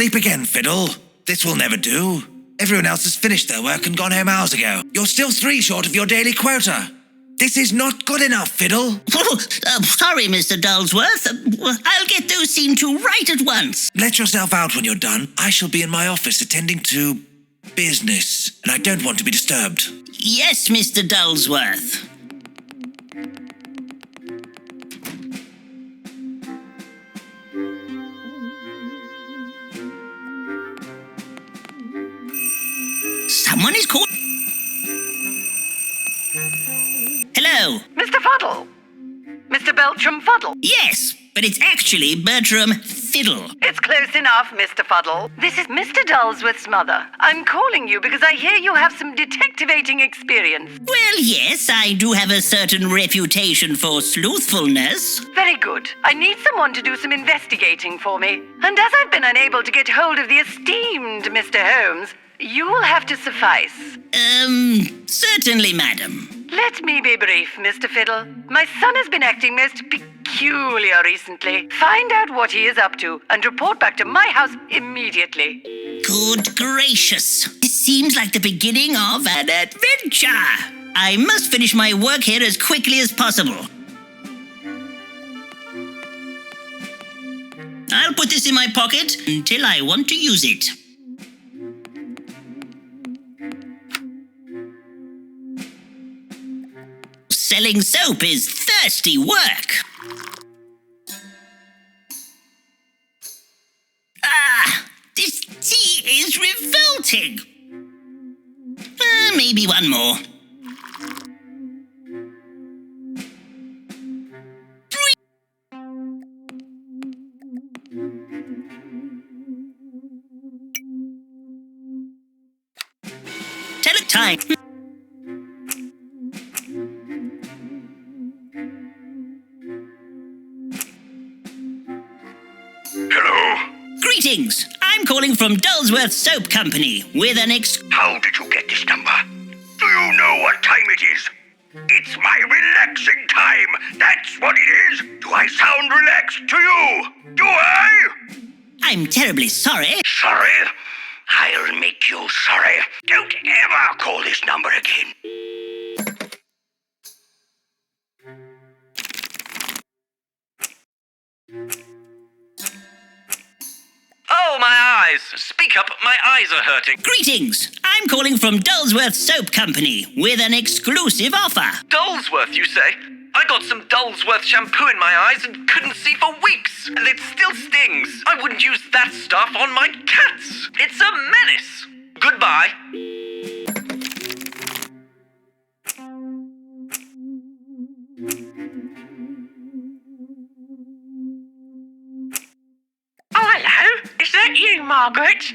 asleep again, Fiddle. This will never do. Everyone else has finished their work and gone home hours ago. You're still 3 short of your daily quota. This is not good enough, Fiddle. Sorry, Mr. Dulsworth. I'll get those seen to right at once. Let yourself out when you're done. I shall be in my office attending to business, and I don't want to be disturbed. Yes, Mr. Dulsworth. Someone is calling. Hello? Mr. Fuddle? Mr. Bertram Fuddle? Yes, but it's actually Bertram Fiddle. It's close enough, Mr. Fuddle. This is Mr. Dulsworth's mother. I'm calling you because I hear you have some detectivating experience. Well, yes, I do have a certain reputation for sleuthfulness. Very good. I need someone to do some investigating for me. And as I've been unable to get hold of the esteemed Mr. Holmes, you will have to suffice. Certainly, madam. Let me be brief, Mr. Fiddle. My son has been acting most peculiar recently. Find out what he is up to and report back to my house immediately. Good gracious. This seems like the beginning of an adventure. I must finish my work here as quickly as possible. I'll put this in my pocket until I want to use it. Selling soap is thirsty work. This tea is revolting. Maybe one more. 3. Tell it time. Greetings! I'm calling from Dulsworth Soap Company with an How did you get this number? Do you know what time it is? It's my relaxing time! That's what it is! Do I sound relaxed to you? Do I? I'm terribly sorry. Sorry? I'll make you sorry. Don't ever call this number again. Oh, my eyes! Speak up, my eyes are hurting. Greetings! I'm calling from Dulsworth Soap Company with an exclusive offer. Dulsworth, you say? I got some Dulsworth shampoo in my eyes and couldn't see for weeks, and it still stings. I wouldn't use that stuff on my cats. It's a menace. Goodbye. Oh, hello. Is that you, Margaret?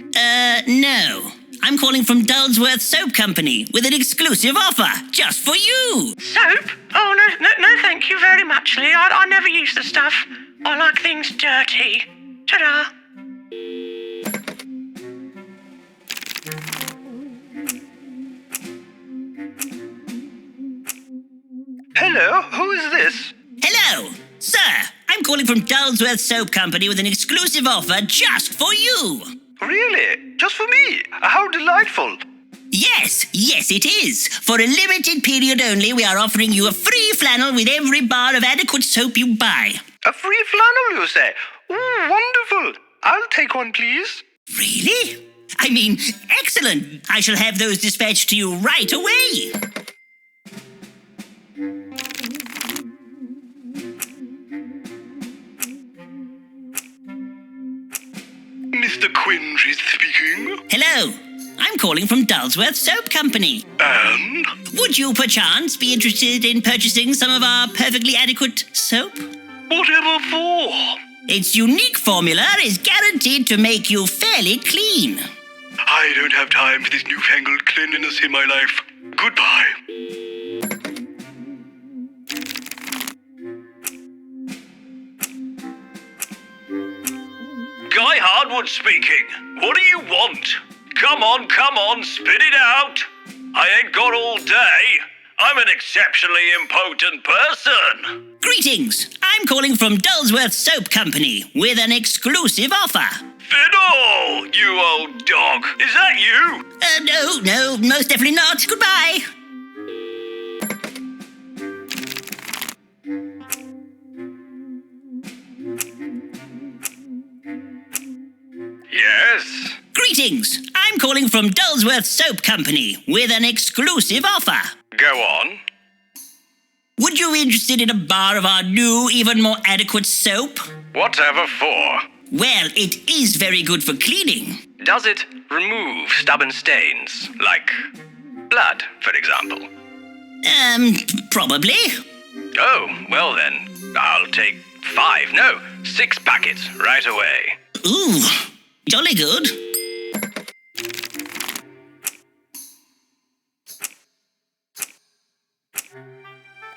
No. I'm calling from Dulsworth Soap Company with an exclusive offer just for you. Soap? Oh, no, thank you very much, Lee. I never use the stuff. I like things dirty. Ta-da. Hello, who is this? Hello, sir. I'm calling from Dulsworth Soap Company with an exclusive offer just for you. Really? Just for me? How delightful. Yes, it is. For a limited period only, we are offering you a free flannel with every bar of adequate soap you buy. A free flannel, you say? Ooh, wonderful. I'll take one, please. Really? I mean, excellent. I shall have those dispatched to you right away. Mr. Quinge is speaking. Hello. I'm calling from Dulsworth Soap Company. And? Would you perchance be interested in purchasing some of our perfectly adequate soap? Whatever for? Its unique formula is guaranteed to make you fairly clean. I don't have time for this newfangled cleanliness in my life. Goodbye. Guy Hardwood speaking. What do you want? Come on, spit it out. I ain't got all day. I'm an exceptionally important person. Greetings! I'm calling from Dullsworth Soap Company with an exclusive offer. Fiddle, you old dog. Is that you? No, most definitely not. Goodbye. Yes? Greetings! I'm calling from Dullsworth Soap Company with an exclusive offer. Go on. Would you be interested in a bar of our new, even more adequate soap? Whatever for. Well, it is very good for cleaning. Does it remove stubborn stains, like blood, for example? Probably. Oh, well then, I'll take 6 packets right away. Ooh, jolly good.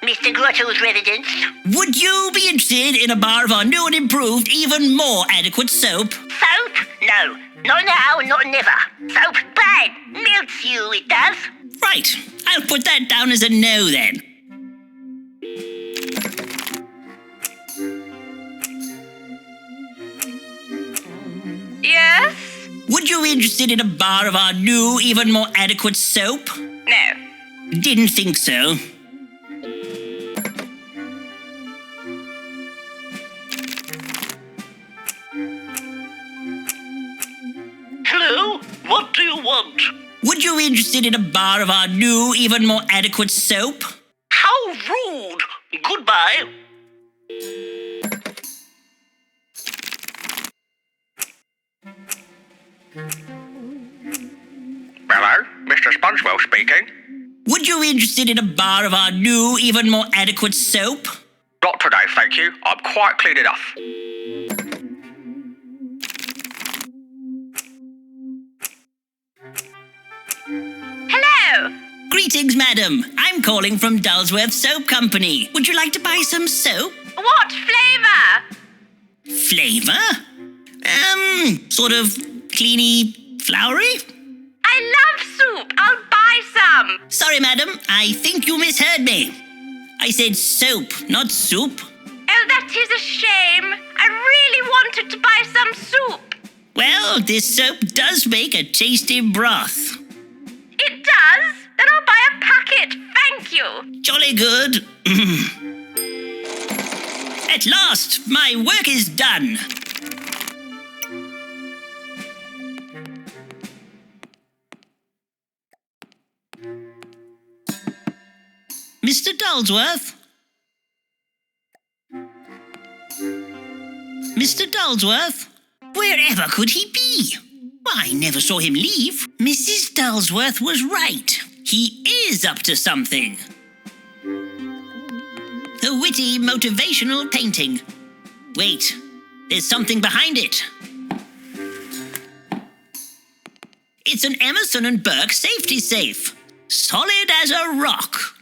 Mr. Grotto's residence. Would you be interested in a bar of our new and improved, even more adequate soap? Soap? No. Not now, not never. Soap bad. Melts you, it does. Right, I'll put that down as a no then. Yes? Would you be interested in a bar of our new, even more adequate soap? No. Didn't think so. Hello? What do you want? Would you be interested in a bar of our new, even more adequate soap? How rude. Goodbye. Hello, Mr. Spongewell speaking. Would you be interested in a bar of our new, even more adequate soap? Not today, thank you. I'm quite clean enough. Hello? Greetings, madam. I'm calling from Dullsworth Soap Company. Would you like to buy some soap? What flavor? Flavor? Sort of cleany, flowery? I love soup. I'll buy some. Sorry, madam. I think you misheard me. I said soap, not soup. Oh, that is a shame. I really wanted to buy some soup. Well, this soap does make a tasty broth. It does? Then I'll buy a packet. Thank you. Jolly good. At last, my work is done. Mr. Dullsworth? Mr. Dullsworth? Wherever could he be? I never saw him leave. Mrs. Dullsworth was right. He is up to something. A witty, motivational painting. Wait, there's something behind it. It's an Emerson and Burke safety safe. Solid as a rock.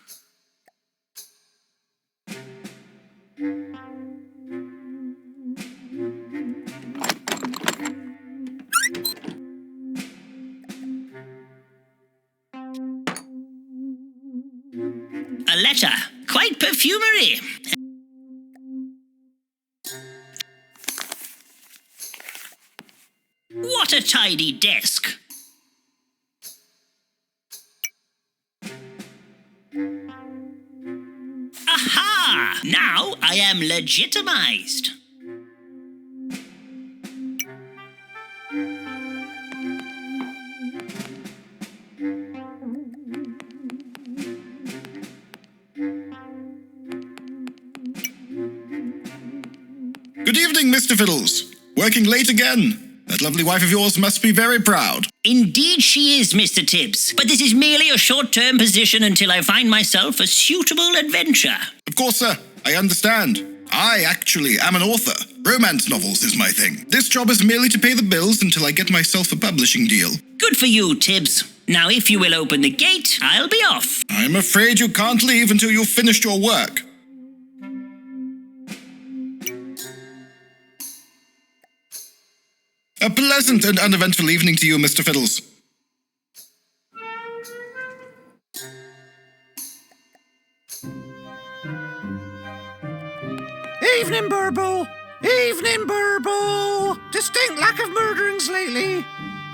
A letter, quite perfumery. What a tidy desk. Aha! Now I am legitimized. Good evening, Mr. Fiddles. Working late again. That lovely wife of yours must be very proud. Indeed she is, Mr. Tibbs. But this is merely a short-term position until I find myself a suitable adventure. Of course, sir. I understand. I actually am an author. Romance novels is my thing. This job is merely to pay the bills until I get myself a publishing deal. Good for you, Tibbs. Now, if you will open the gate, I'll be off. I'm afraid you can't leave until you've finished your work. A pleasant and uneventful evening to you, Mr. Fiddles. Evening, Burble. Evening, Burble. Distinct lack of murderings lately.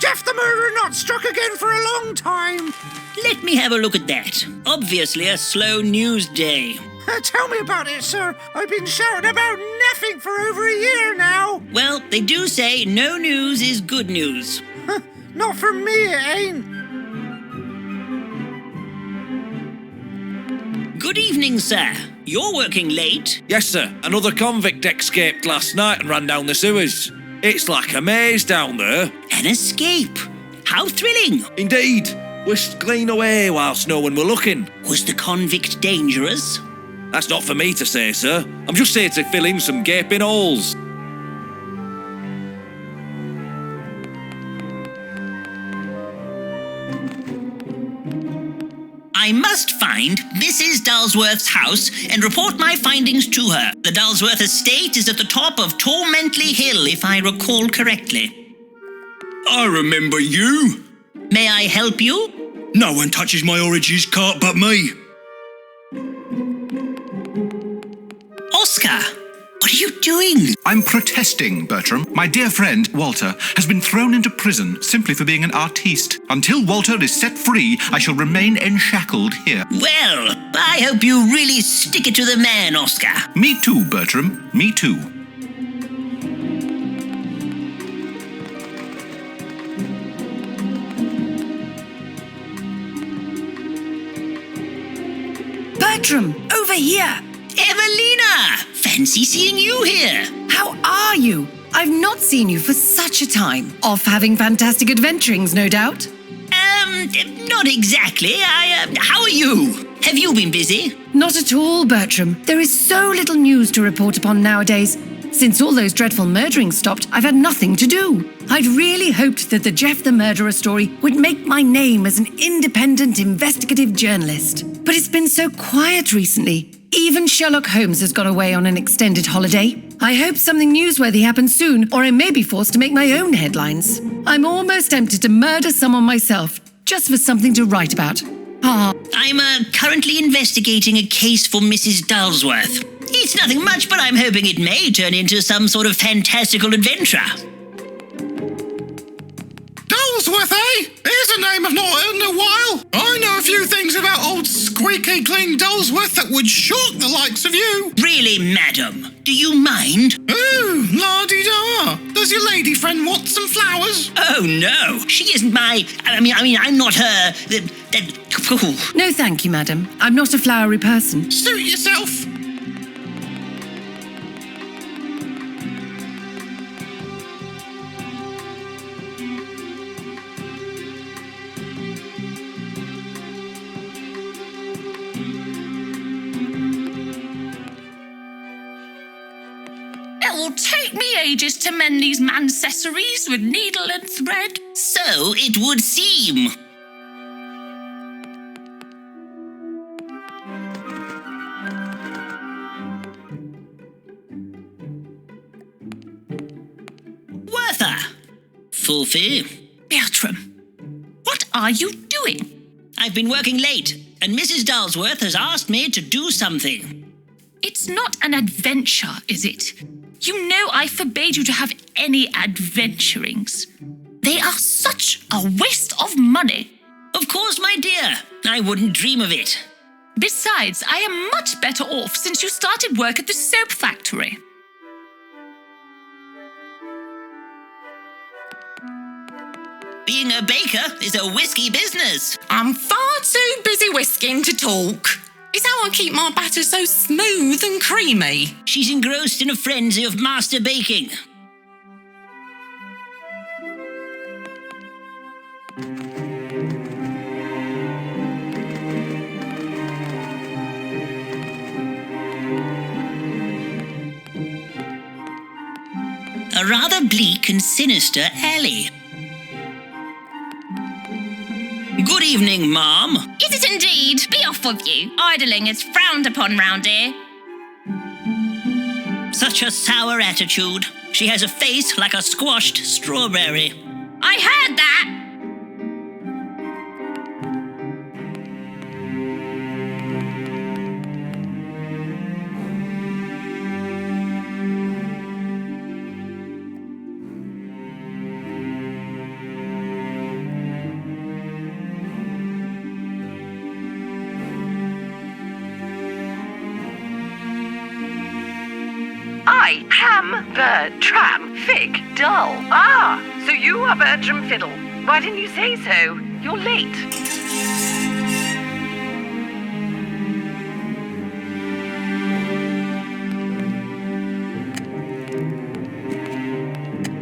Jeff the Murderer not struck again for a long time. Let me have a look at that. Obviously a slow news day. Tell me about it, sir. I've been shouting about nothing for over a year now. Well, they do say no news is good news. Not for me, it ain't. Good evening, sir. You're working late. Yes, sir. Another convict escaped last night and ran down the sewers. It's like a maze down there. An escape. How thrilling. Indeed. Whisked clean away whilst no one were looking. Was the convict dangerous? That's not for me to say, sir. I'm just here to fill in some gaping holes. I must find Mrs. Dulsworth's house and report my findings to her. The Dulsworth estate is at the top of Tormentley Hill, if I recall correctly. I remember you. May I help you? No one touches my Origins cart but me. Oscar, what are you doing? I'm protesting, Bertram. My dear friend, Walter, has been thrown into prison simply for being an artiste. Until Walter is set free, I shall remain enshackled here. Well, I hope you really stick it to the man, Oscar. Me too, Bertram. Me too. Bertram, over here! Evelina! Fancy seeing you here. How are you? I've not seen you for such a time. Off having fantastic adventurings, no doubt? Not exactly. How are you? Have you been busy? Not at all, Bertram. There is so little news to report upon nowadays. Since all those dreadful murderings stopped, I've had nothing to do. I'd really hoped that the Jeff the Murderer story would make my name as an independent investigative journalist. But it's been so quiet recently. Even Sherlock Holmes has gone away on an extended holiday. I hope something newsworthy happens soon, or I may be forced to make my own headlines. I'm almost tempted to murder someone myself, just for something to write about. I'm currently investigating a case for Mrs. Dulsworth. It's nothing much, but I'm hoping it may turn into some sort of fantastical adventure. Dulsworth, eh? Here's a name I've not heard in a while. I know a few things about old squeaky clean Dulsworth that would shock the likes of you. Really, madam? Do you mind? Ooh, la-di-da. Does your lady friend want some flowers? Oh, no. She isn't my... I'm not her... No, thank you, madam. I'm not a flowery person. Suit yourself. It will take me ages to mend these mancessories with needle and thread. So it would seem. Werther! Fulfi. Bertram, what are you doing? I've been working late, and Mrs. Dulsworth has asked me to do something. It's not an adventure, is it? You know I forbade you to have any adventurings. They are such a waste of money. Of course, my dear. I wouldn't dream of it. Besides, I am much better off since you started work at the soap factory. Being a baker is a whiskey business. I'm far too busy whisking to talk. It's how I keep my batter so smooth and creamy. She's engrossed in a frenzy of master baking. A rather bleak and sinister alley. Good evening, Mom. Is it indeed? Be off with you. Idling is frowned upon round here. Such a sour attitude. She has a face like a squashed strawberry. I heard that! I am Bertram Fiddle. Ah, so you are Bertram Fiddle. Why didn't you say so? You're late.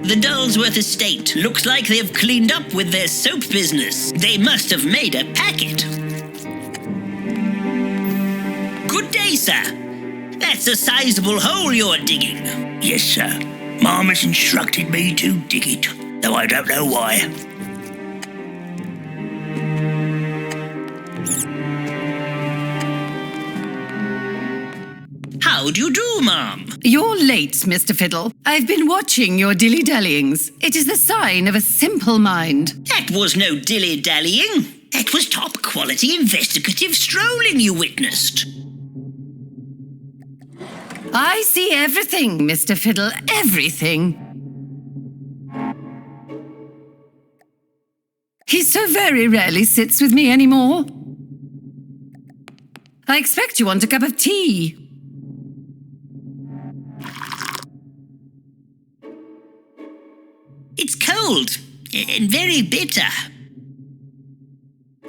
The Dullsworth estate looks like they've cleaned up with their soap business. They must have made a packet. Good day, sir. That's a sizable hole you're digging. Yes, sir. Mom has instructed me to dig it, though I don't know why. How do you do, Mom? You're late, Mr. Fiddle. I've been watching your dilly-dallyings. It is the sign of a simple mind. That was no dilly-dallying. That was top-quality investigative strolling you witnessed. I see everything, Mr. Fiddle, everything. He so very rarely sits with me anymore. I expect you want a cup of tea. It's cold and very bitter.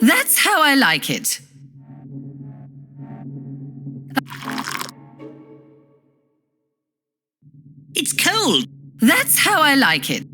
That's how I like it. It's cold. That's how I like it.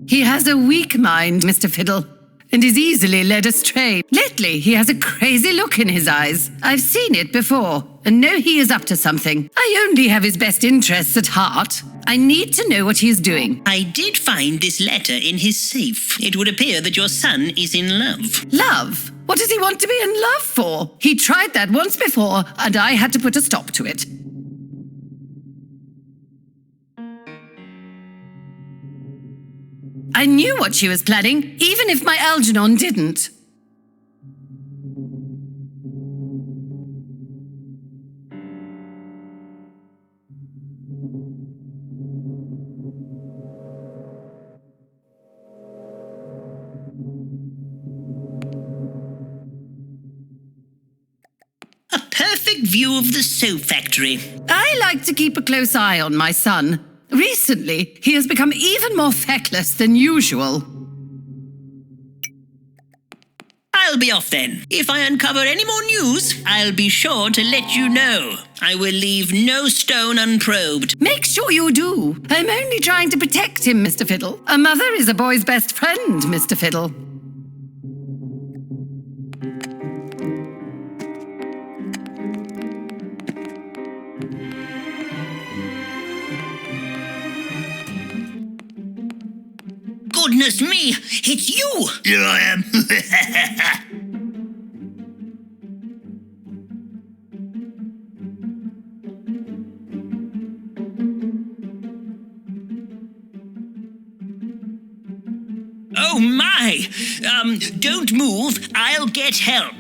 He has a weak mind, Mr. Fiddle, and is easily led astray. Lately, he has a crazy look in his eyes. I've seen it before, and know he is up to something. I only have his best interests at heart. I need to know what he is doing. I did find this letter in his safe. It would appear that your son is in love. Love? What does he want to be in love for? He tried that once before, and I had to put a stop to it. I knew what she was planning, even if my Algernon didn't. A perfect view of the soap factory. I like to keep a close eye on my son. Recently, he has become even more feckless than usual. I'll be off then. If I uncover any more news, I'll be sure to let you know. I will leave no stone unprobed. Make sure you do. I'm only trying to protect him, Mr. Fiddle. A mother is a boy's best friend, Mr. Fiddle. Goodness me, it's you! Here I am. Oh my! Don't move, I'll get help.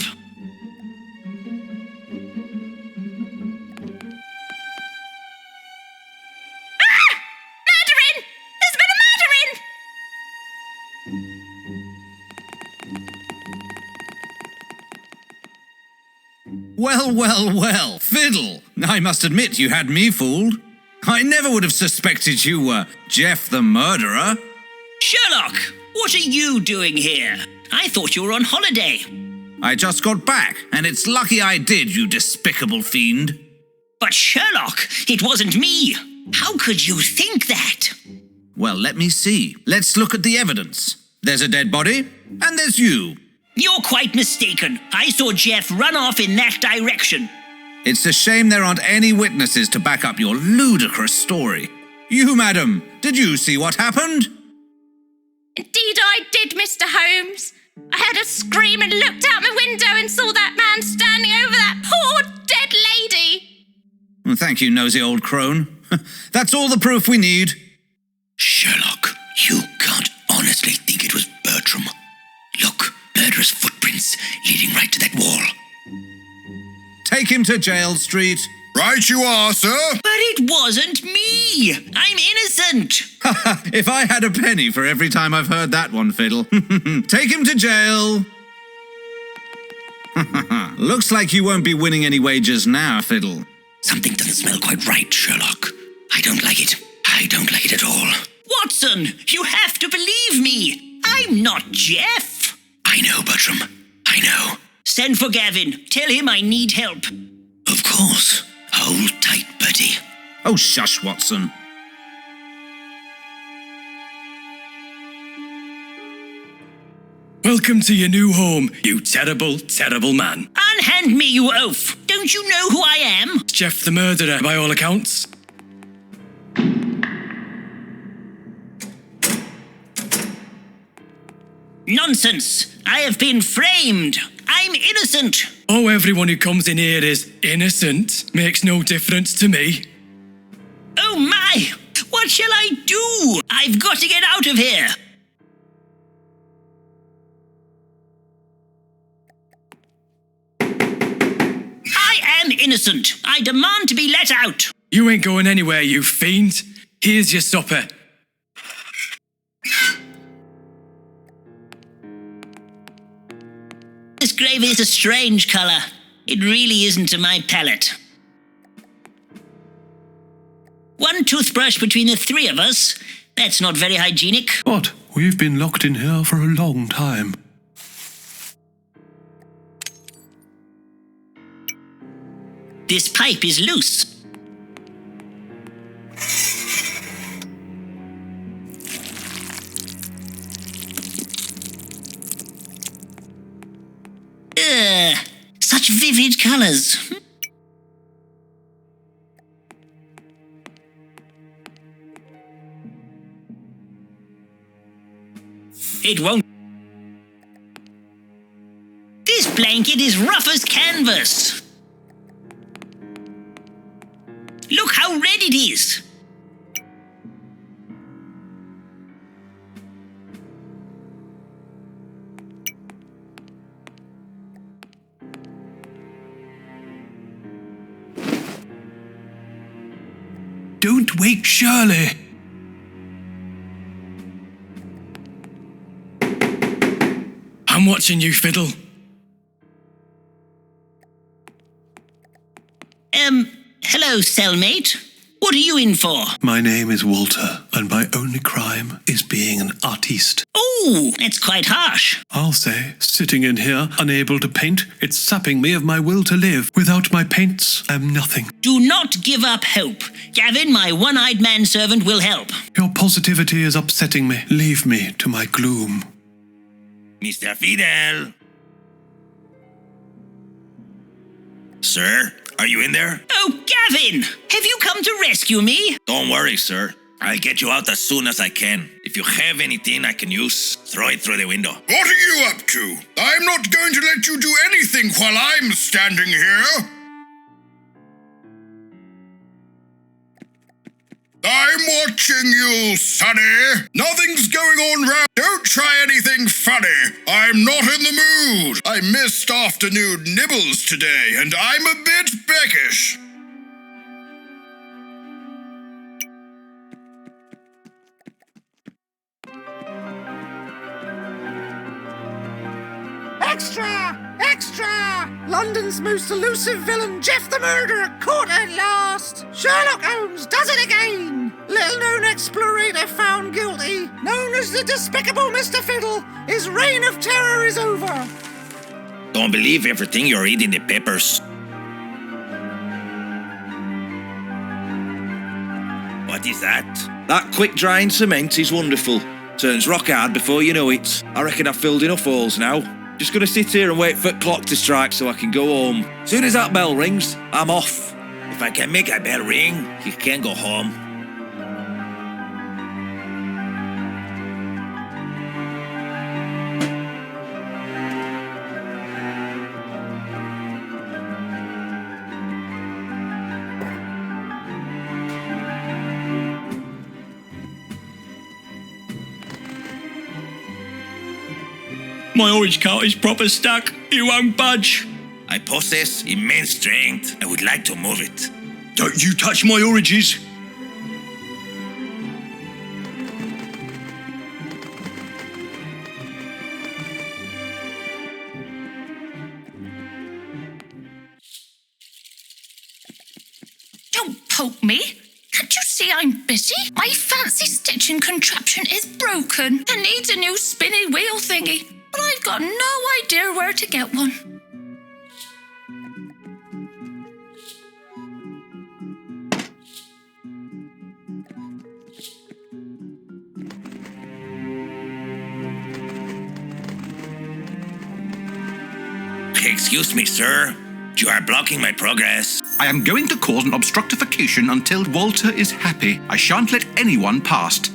Well, well, well, Fiddle. I must admit you had me fooled. I never would have suspected you were Jeff the murderer. Sherlock, what are you doing here? I thought you were on holiday. I just got back, and it's lucky I did, you despicable fiend. But Sherlock, it wasn't me. How could you think that? Well, let me see. Let's look at the evidence. There's a dead body, and there's you. You're quite mistaken. I saw Jeff run off in that direction. It's a shame there aren't any witnesses to back up your ludicrous story. You, madam, did you see what happened? Indeed I did, Mr. Holmes. I heard a scream and looked out my window and saw that man standing over that poor dead lady. Well, thank you, nosy old crone. That's all the proof we need. Sherlock, you can't honestly think it was Bertram. Look, murderous footprints leading right to that wall. Take him to jail, Street. Right you are, sir. But it wasn't me. I'm innocent. If I had a penny for every time I've heard that one, Fiddle. Take him to jail. Looks like you won't be winning any wagers now, Fiddle. Something doesn't smell quite right, Sherlock. I don't like it. I don't like it at all. Watson, you have to believe me. I'm not Jeff. I know, Bertram. I know. Send for Gavin. Tell him I need help. Of course. Hold tight, Bertie. Oh, shush, Watson. Welcome to your new home, you terrible, terrible man. Unhand me, you oaf. Don't you know who I am? Jeff the murderer, by all accounts. Nonsense. I have been framed. I'm innocent. Oh, everyone who comes in here is innocent. Makes no difference to me. Oh my! What shall I do? I've got to get out of here. I am innocent. I demand to be let out. You ain't going anywhere, you fiend. Here's your supper. This gravy is a strange colour. It really isn't to my palate. One toothbrush between the three of us? That's not very hygienic. What? We've been locked in here for a long time. This pipe is loose. Such vivid colours. It won't. This blanket is rough as canvas. Look how red it is. Don't wake Shirley. I'm watching you, Fiddle. Hello, cellmate. What are you in for? My name is Walter, and my only crime is being an artiste. Oh, that's quite harsh. I'll say, sitting in here, unable to paint, it's sapping me of my will to live. Without my paints, I'm nothing. Do not give up hope. Gavin, my one-eyed manservant, will help. Your positivity is upsetting me. Leave me to my gloom. Mr. Fiddle. Sir, are you in there? Oh, Gavin! Have you come to rescue me? Don't worry, sir. I'll get you out as soon as I can. If you have anything I can use, throw it through the window. What are you up to? I'm not going to let you do anything while I'm standing here. I'm watching you, Sonny. Nothing's going on round. Don't try anything funny. I'm not in the mood. I missed afternoon nibbles today, and I'm a bit peckish. Extra! Extra! London's most elusive villain, Jeff the Murderer, caught at last! Sherlock Holmes does it again! Little-known explorator found guilty, known as the despicable Mr. Fiddle, his reign of terror is over! Don't believe everything you read in the papers. What is that? That quick-drying cement is wonderful. Turns rock hard before you know it. I reckon I've filled enough holes now. Just gonna sit here and wait for the clock to strike so I can go home. Soon as that bell rings, I'm off. If I can make a bell ring, you can go home. My orange cart is proper stuck. It won't budge. I possess immense strength. I would like to move it. Don't you touch my oranges. Don't poke me. Can't you see I'm busy? My fancy stitching contraption is broken and needs a new spinning wheel thingy, but I've got no idea where to get one. Excuse me, sir. You are blocking my progress. I am going to cause an obstructification until Walter is happy. I shan't let anyone past.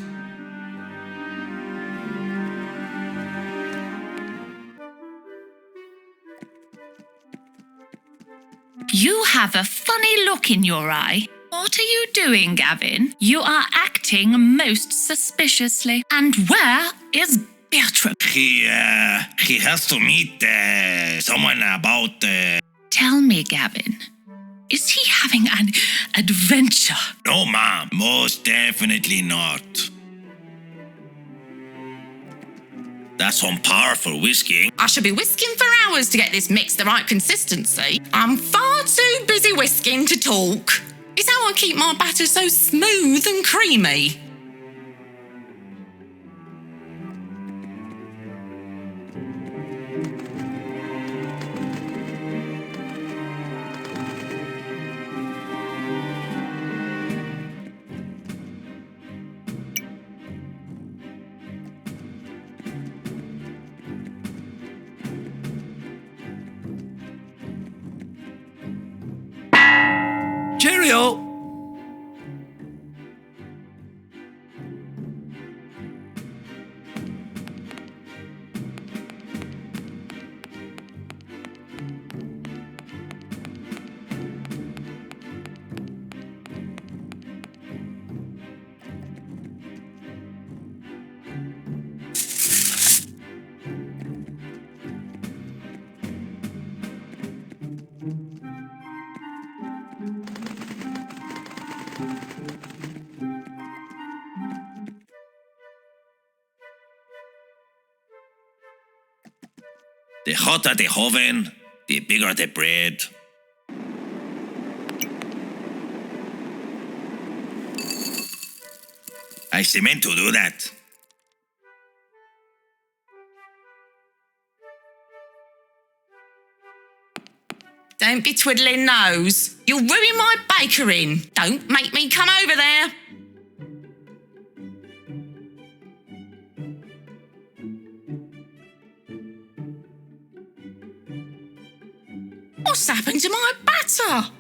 You have a funny look in your eye. What are you doing, Gavin? You are acting most suspiciously. And where is Bertram? He has to meet someone about... Tell me, Gavin, is he having an adventure? No, ma'am. Most definitely not. That's some powerful whisking. I should be whisking for hours to get this mix the right consistency. I'm far too busy whisking to talk. It's how I keep my batter so smooth and creamy. Cheerio! The hotter the oven, the bigger the bread. I meant to do that. Don't be twiddling nose. You'll ruin my bakering. Don't make me come over there. What's happened to my batter?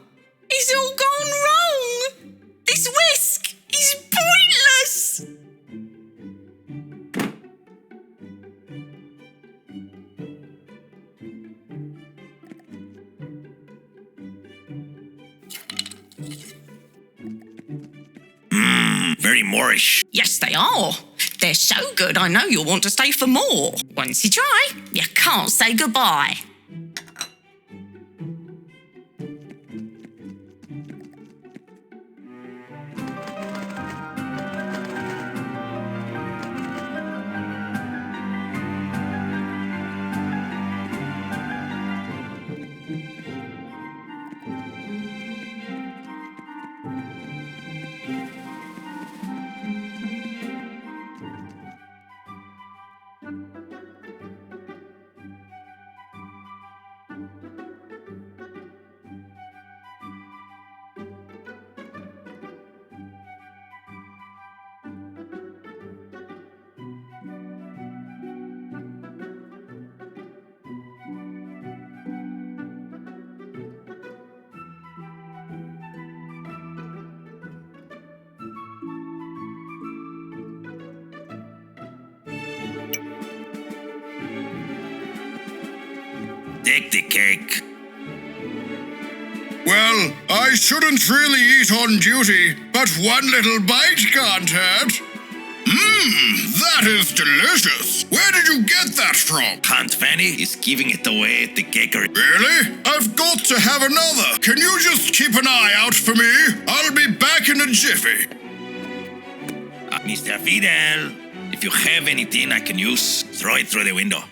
It's all gone wrong. This whisk is pointless. Very Moorish. Yes, they are. They're so good I know you'll want to stay for more. Once you try, you can't say goodbye. Take the cake. Well, I shouldn't really eat on duty, but one little bite can't hurt. That is delicious. Where did you get that from? Aunt Fanny is giving it away at the cakery. Really? I've got to have another. Can you just keep an eye out for me? I'll be back in a jiffy. Mr. Fiddle, if you have anything I can use, throw it through the window.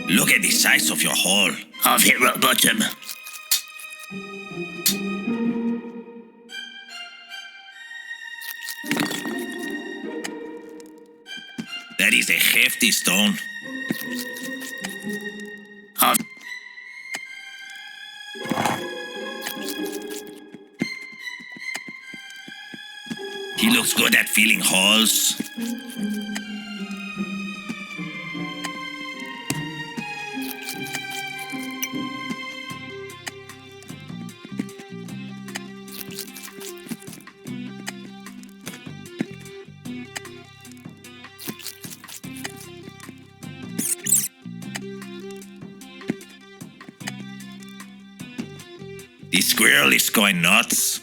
Look at the size of your hole. I've hit rock bottom. That is a hefty stone. He looks good at filling holes. The squirrel is going nuts.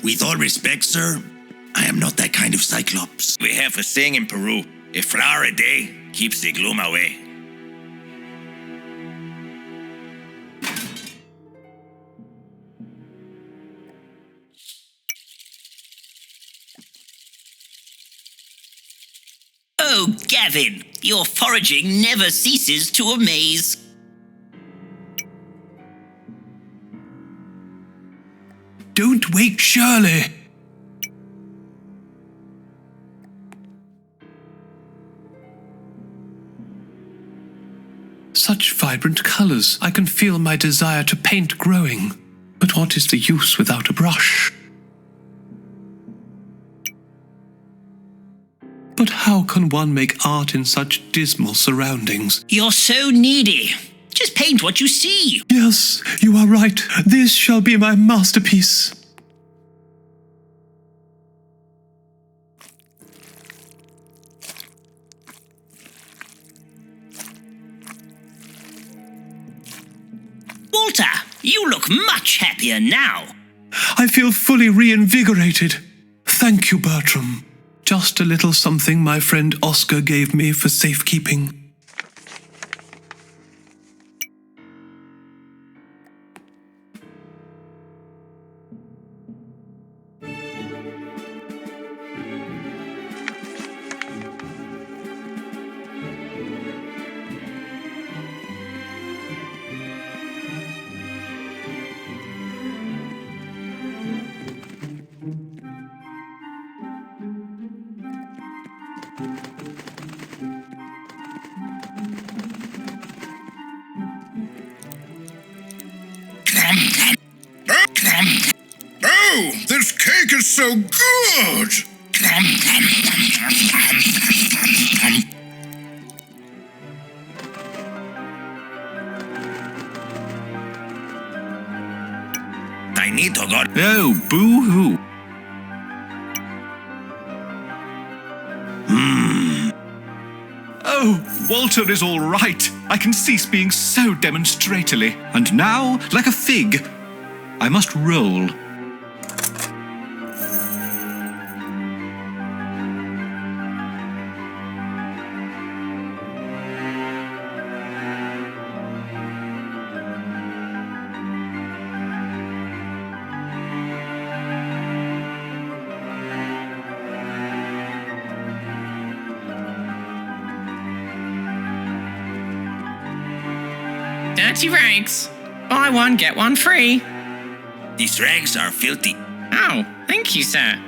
With all respect, sir, I am not that kind of cyclops. We have a saying in Peru, a flower a day keeps the gloom away. Oh, Gavin, your foraging never ceases to amaze. Don't wake Shirley! Such vibrant colours. I can feel my desire to paint growing. But what is the use without a brush? But how can one make art in such dismal surroundings? You're so needy. Just paint what you see. Yes, you are right. This shall be my masterpiece. Walter, you look much happier now. I feel fully reinvigorated. Thank you, Bertram. Just a little something my friend Oscar gave me for safekeeping. Oh, this cake is so good! I need to go. Oh, boo-hoo. Oh, Walter is all right. I can cease being so demonstratorly. And now, like a fig, I must roll. dirty rags. Buy one, get one free. These rags are filthy. Oh, thank you, sir.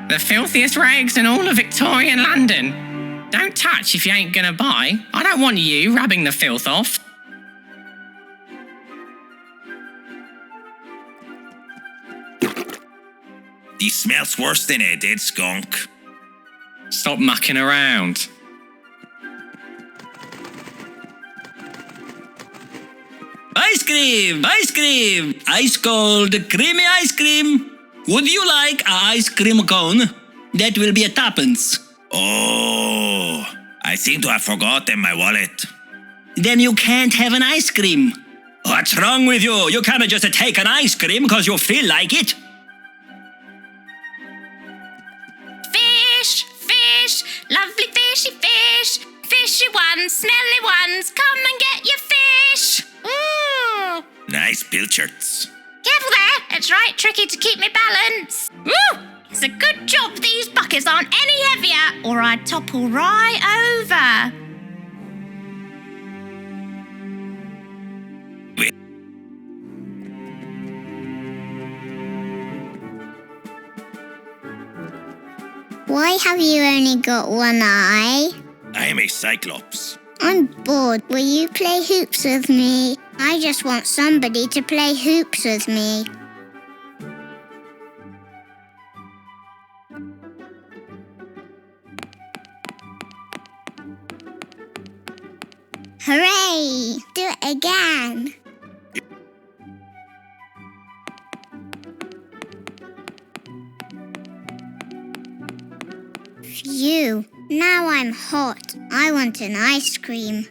The filthiest rags in all of Victorian London. Don't touch if you ain't gonna buy. I don't want you rubbing the filth off. These smells worse than a dead skunk. Stop mucking around. Ice cream! Ice cream! Ice cold, creamy ice cream. Would you like a ice cream cone? That will be a tuppence. Oh, I seem to have forgotten my wallet. Then you can't have an ice cream. What's wrong with you? You can't just take an ice cream because you feel like it. Fish, fish, lovely fishy fish. Fishy ones, smelly ones, come and get your fish. Ooh. Nice pilchards. Careful there, it's right tricky to keep me balance. Woo! It's a good job these buckets aren't any heavier or I'd topple right over. Why have you only got one eye? I am a cyclops. I'm bored. Will you play hoops with me? I just want somebody to play hoops with me. Hooray! Do it again. Phew, now I'm hot. I want an ice cream.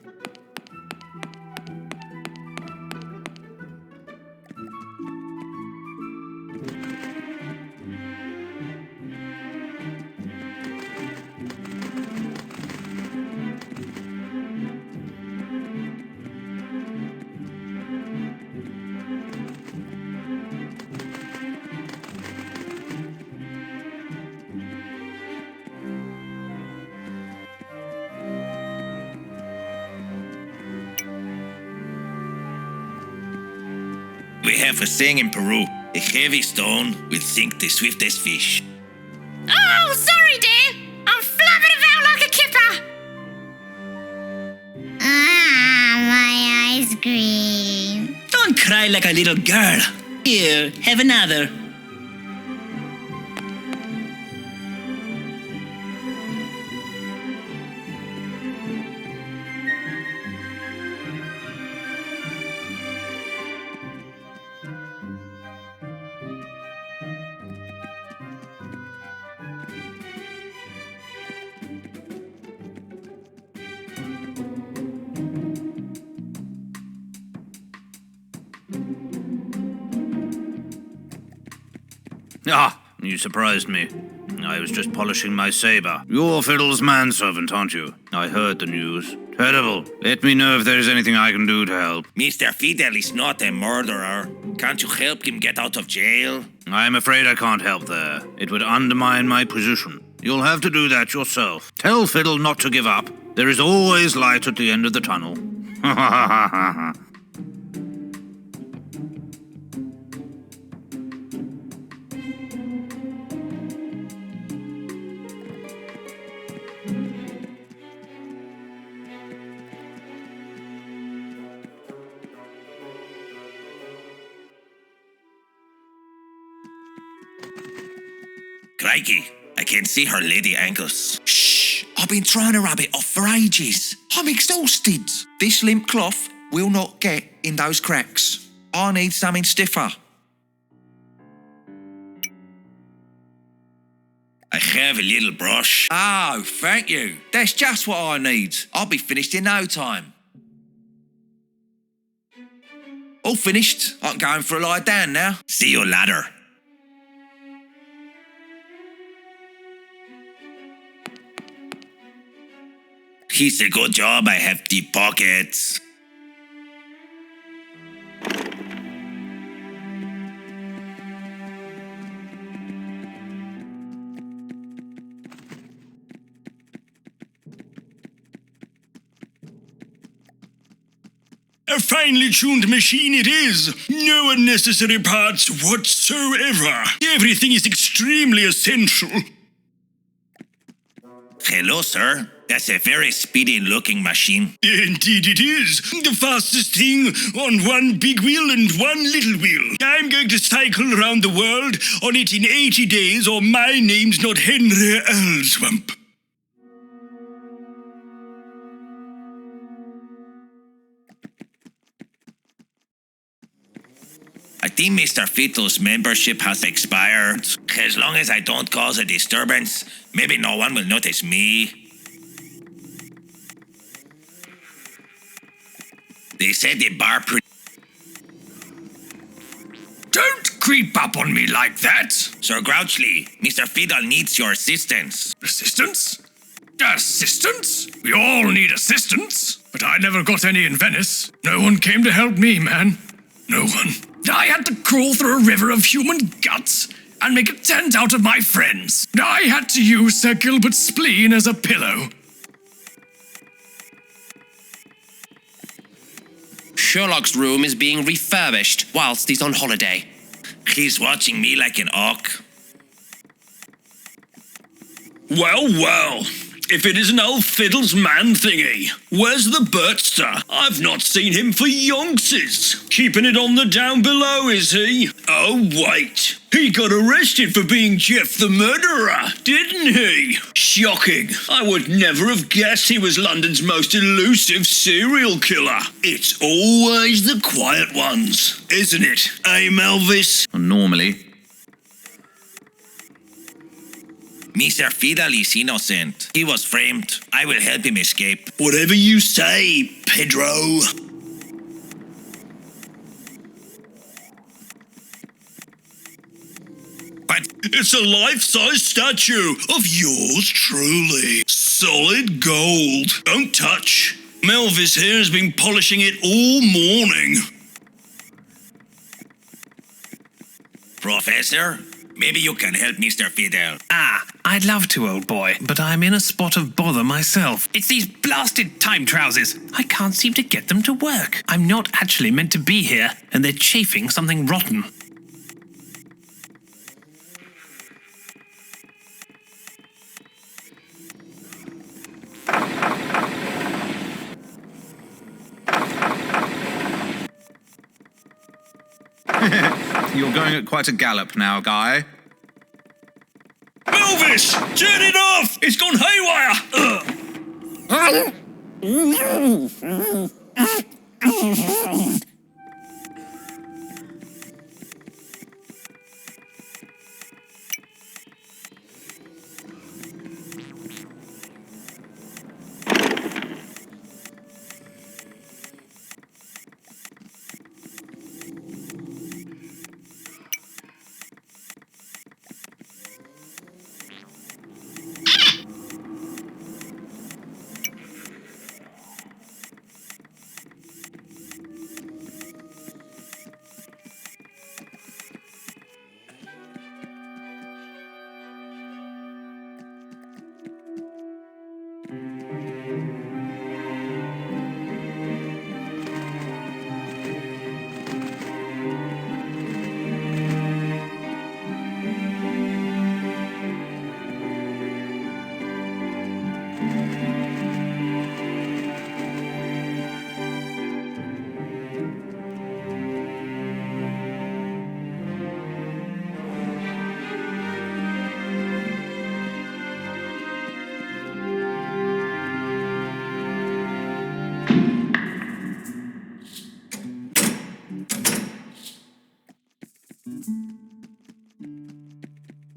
We have a saying in Peru. A heavy stone will sink the swiftest fish. Oh, sorry, dear. I'm flapping about like a kipper. Ah, my ice cream. Don't cry like a little girl. Here, have another. Ah, you surprised me. I was just polishing my saber. You're Fiddle's manservant, aren't you? I heard the news. Terrible. Let me know if there is anything I can do to help. Mr. Fiddle is not a murderer. Can't you help him get out of jail? I'm afraid I can't help there. It would undermine my position. You'll have to do that yourself. Tell Fiddle not to give up. There is always light at the end of the tunnel. Ha ha ha ha ha. Crikey, I can see her lady ankles. Shh, I've been trying to rub it off for ages. I'm exhausted. This limp cloth will not get in those cracks. I need something stiffer. I have a little brush. Oh, thank you. That's just what I need. I'll be finished in no time. All finished. I'm going for a lie down now. See you later. It's a good job I have deep pockets. A finely tuned machine it is. No unnecessary parts whatsoever. Everything is extremely essential. Hello, sir. That's a very speedy-looking machine. Indeed it is. The fastest thing on one big wheel and one little wheel. I'm going to cycle around the world on it in 80 days, or my name's not Henry Earlswamp. I think Mr. Fiddle's membership has expired. As long as I don't cause a disturbance, maybe no one will notice me. They said the bar Don't creep up on me like that! Sir Grouchly, Mr. Fiddle needs your assistance. Assistance? Assistance? We all need assistance. But I never got any in Venice. No one came to help me, man. No one. I had to crawl through a river of human guts and make a tent out of my friends. I had to use Sir Gilbert's spleen as a pillow. Sherlock's room is being refurbished whilst he's on holiday. He's watching me like an hawk. Well, well. If it isn't old Fiddle's man thingy. Where's the Bertster? I've not seen him for yonces. Keeping it on the down below, is he? Oh, wait. He got arrested for being Jeff the murderer, didn't he? Shocking. I would never have guessed he was London's most elusive serial killer. It's always the quiet ones, isn't it? Eh, Melvis? Normally. Mr. Fiddle is innocent. He was framed. I will help him escape. Whatever you say, Pedro. But it's a life-size statue of yours truly. Solid gold. Don't touch. Melvis here has been polishing it all morning. Professor, maybe you can help Mr. Fiddle. I'd love to, old boy, but I'm in a spot of bother myself. It's these blasted time trousers. I can't seem to get them to work. I'm not actually meant to be here, and they're chafing something rotten. You're going at quite a gallop now, Guy. Elvis! Turn it off! It's gone haywire!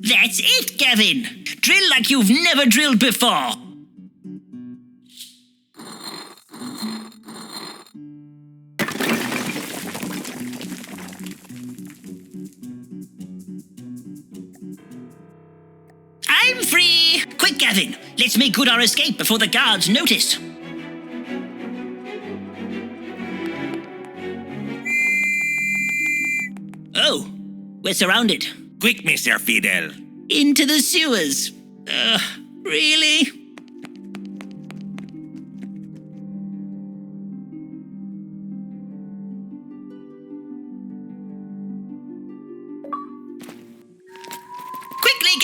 That's it, Gavin. Drill like you've never drilled before. I'm free. Quick, Gavin. Let's make good our escape before the guards notice. Oh, we're surrounded. Quick, Mr. Fiddle. Into the sewers. Really?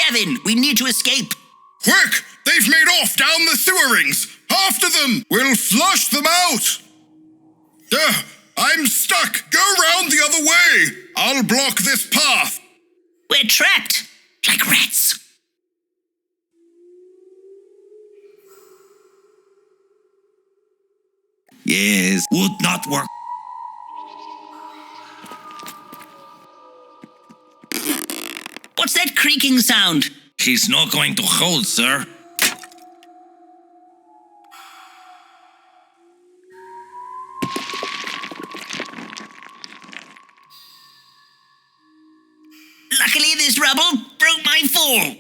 Gavin, we need to escape. Quick! They've made off down the sewer rings! After them! We'll flush them out! I'm stuck! Go round the other way! I'll block this path! We're trapped! Like rats! Yes, would not work. What's that creaking sound? He's not going to hold, sir. Luckily, this rubble broke my fall.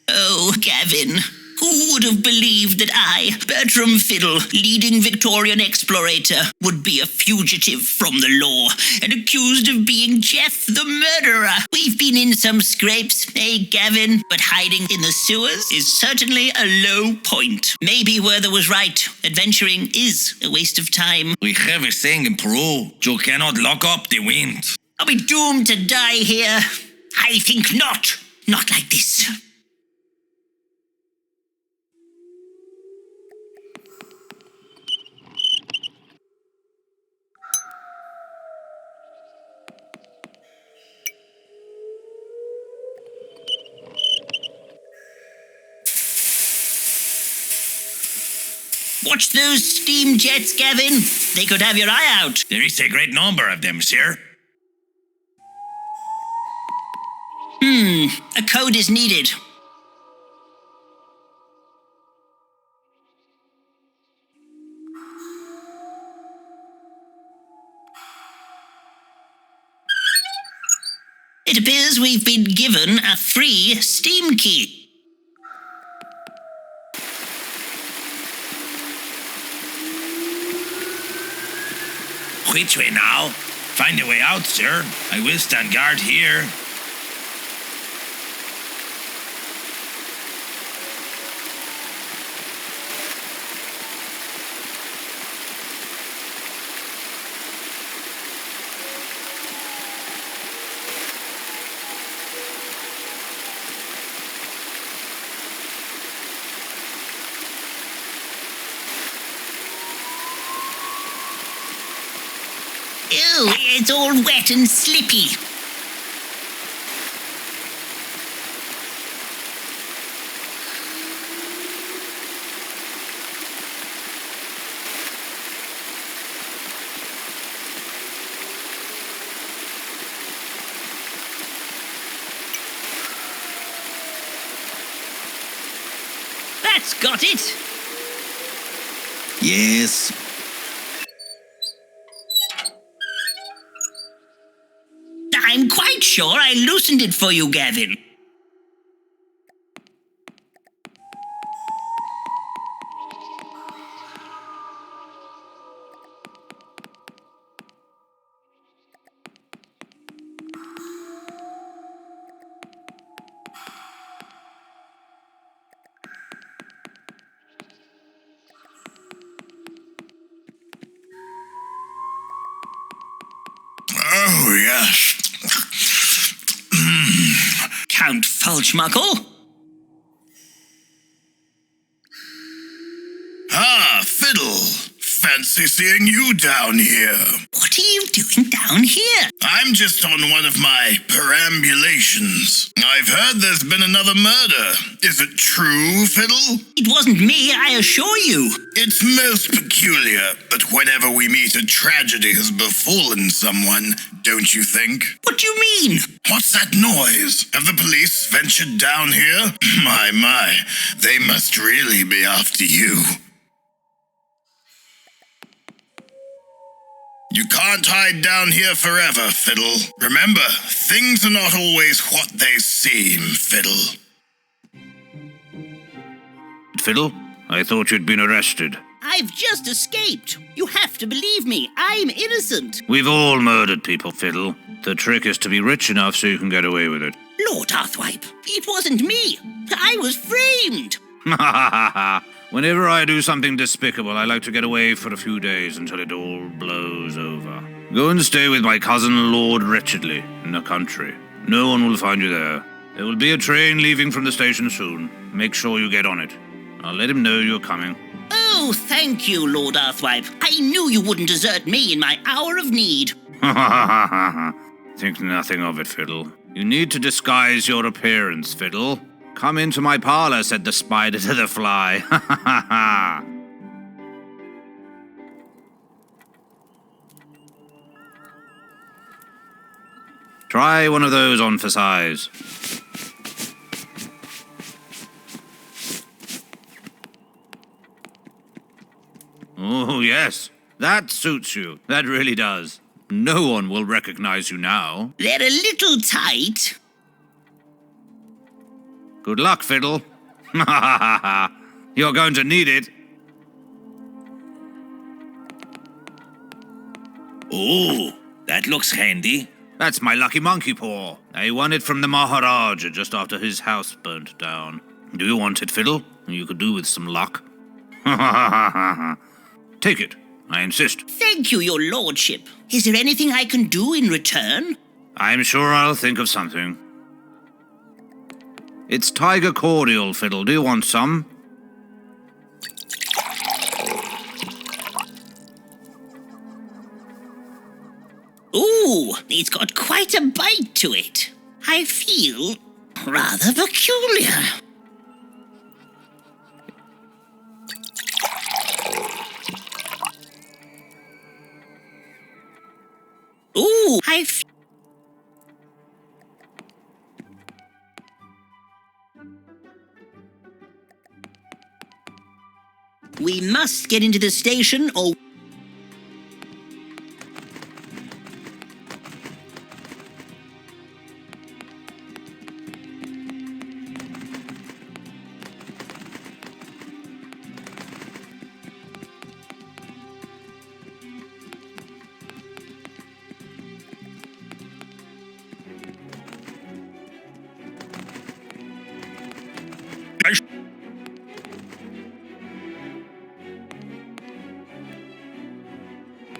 Oh, Gavin, who would have believed that I, Bertram Fiddle, leading Victorian explorator, would be a fugitive from the law and accused of being Jeff the murderer? We've been in some scrapes, Gavin? But hiding in the sewers is certainly a low point. Maybe Werther was right. Adventuring is a waste of time. We have a saying in Peru, you cannot lock up the wind. Are we doomed to die here? I think not. Not like this. Watch those steam jets, Gavin. They could have your eye out. There is a great number of them, sir. A code is needed. It appears we've been given a free Steam key. Which way now? Find a way out, sir. I will stand guard here. Ew, it's all wet and slippy. That's got it. Yes. I'm quite sure I loosened it for you, Gavin. Oh, yes. Count Fulchmuckle? Ah, Fiddle. Fancy seeing you down here. What are you doing down here? I'm just on one of my perambulations. I've heard there's been another murder. Is it true, Fiddle? It wasn't me, I assure you. It's most peculiar that whenever we meet a tragedy has befallen someone, don't you think? What do you mean? What's that noise? Have the police ventured down here? My, they must really be after you. You can't hide down here forever, Fiddle. Remember, things are not always what they seem, Fiddle. Fiddle, I thought you'd been arrested. I've just escaped. You have to believe me. I'm innocent. We've all murdered people, Fiddle. The trick is to be rich enough so you can get away with it. Lord Arthwipe, it wasn't me. I was framed. Ha ha ha ha. Whenever I do something despicable, I like to get away for a few days until it all blows over. Go and stay with my cousin Lord Wretchedly in the country. No one will find you there. There will be a train leaving from the station soon. Make sure you get on it. I'll let him know you're coming. Oh, thank you, Lord Arthwipe. I knew you wouldn't desert me in my hour of need. Think nothing of it, Fiddle. You need to disguise your appearance, Fiddle. Come into my parlor, said the spider to the fly. Try one of those on for size. Oh, yes. That suits you. That really does. No one will recognize you now. They're a little tight. Good luck, Fiddle. You're going to need it. Oh, that looks handy. That's my lucky monkey paw. I won it from the Maharaja just after his house burnt down. Do you want it, Fiddle? You could do with some luck. Take it. I insist. Thank you, your lordship. Is there anything I can do in return? I'm sure I'll think of something. It's tiger cordial, Fiddle. Do you want some? Ooh, it's got quite a bite to it. I feel rather peculiar. Ooh, We must get into the station or...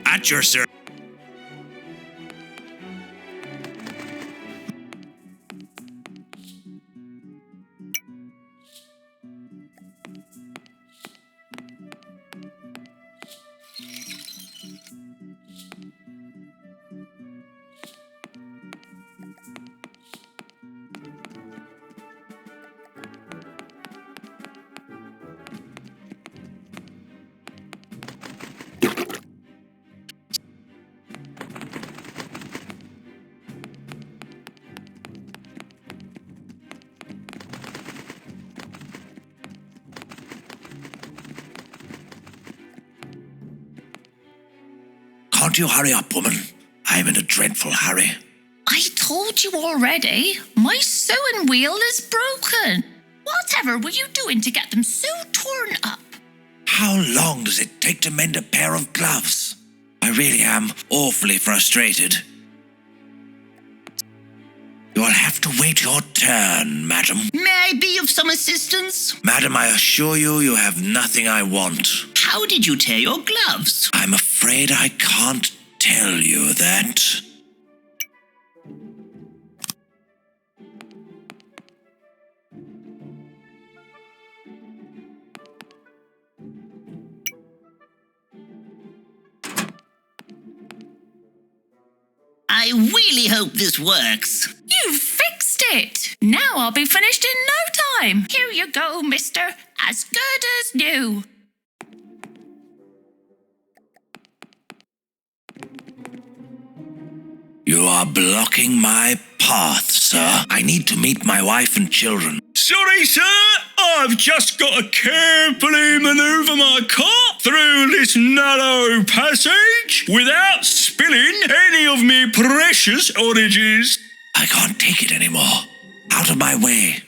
At your service. Can't you hurry up, woman? I'm in a dreadful hurry. I told you already. My sewing wheel is broken. Whatever were you doing to get them so torn up? How long does it take to mend a pair of gloves? I really am awfully frustrated. You'll have to wait your turn, madam. May I be of some assistance? Madam, I assure you, you have nothing I want. How did you tear your gloves? I'm afraid I can't tell you that. I really hope this works. You fixed it! Now I'll be finished in no time. Here you go, mister. As good as new. You are blocking my path, sir. I need to meet my wife and children. Sorry, sir. I've just got to carefully manoeuvre my cart through this narrow passage without spilling any of me precious oranges. I can't take it anymore. Out of my way.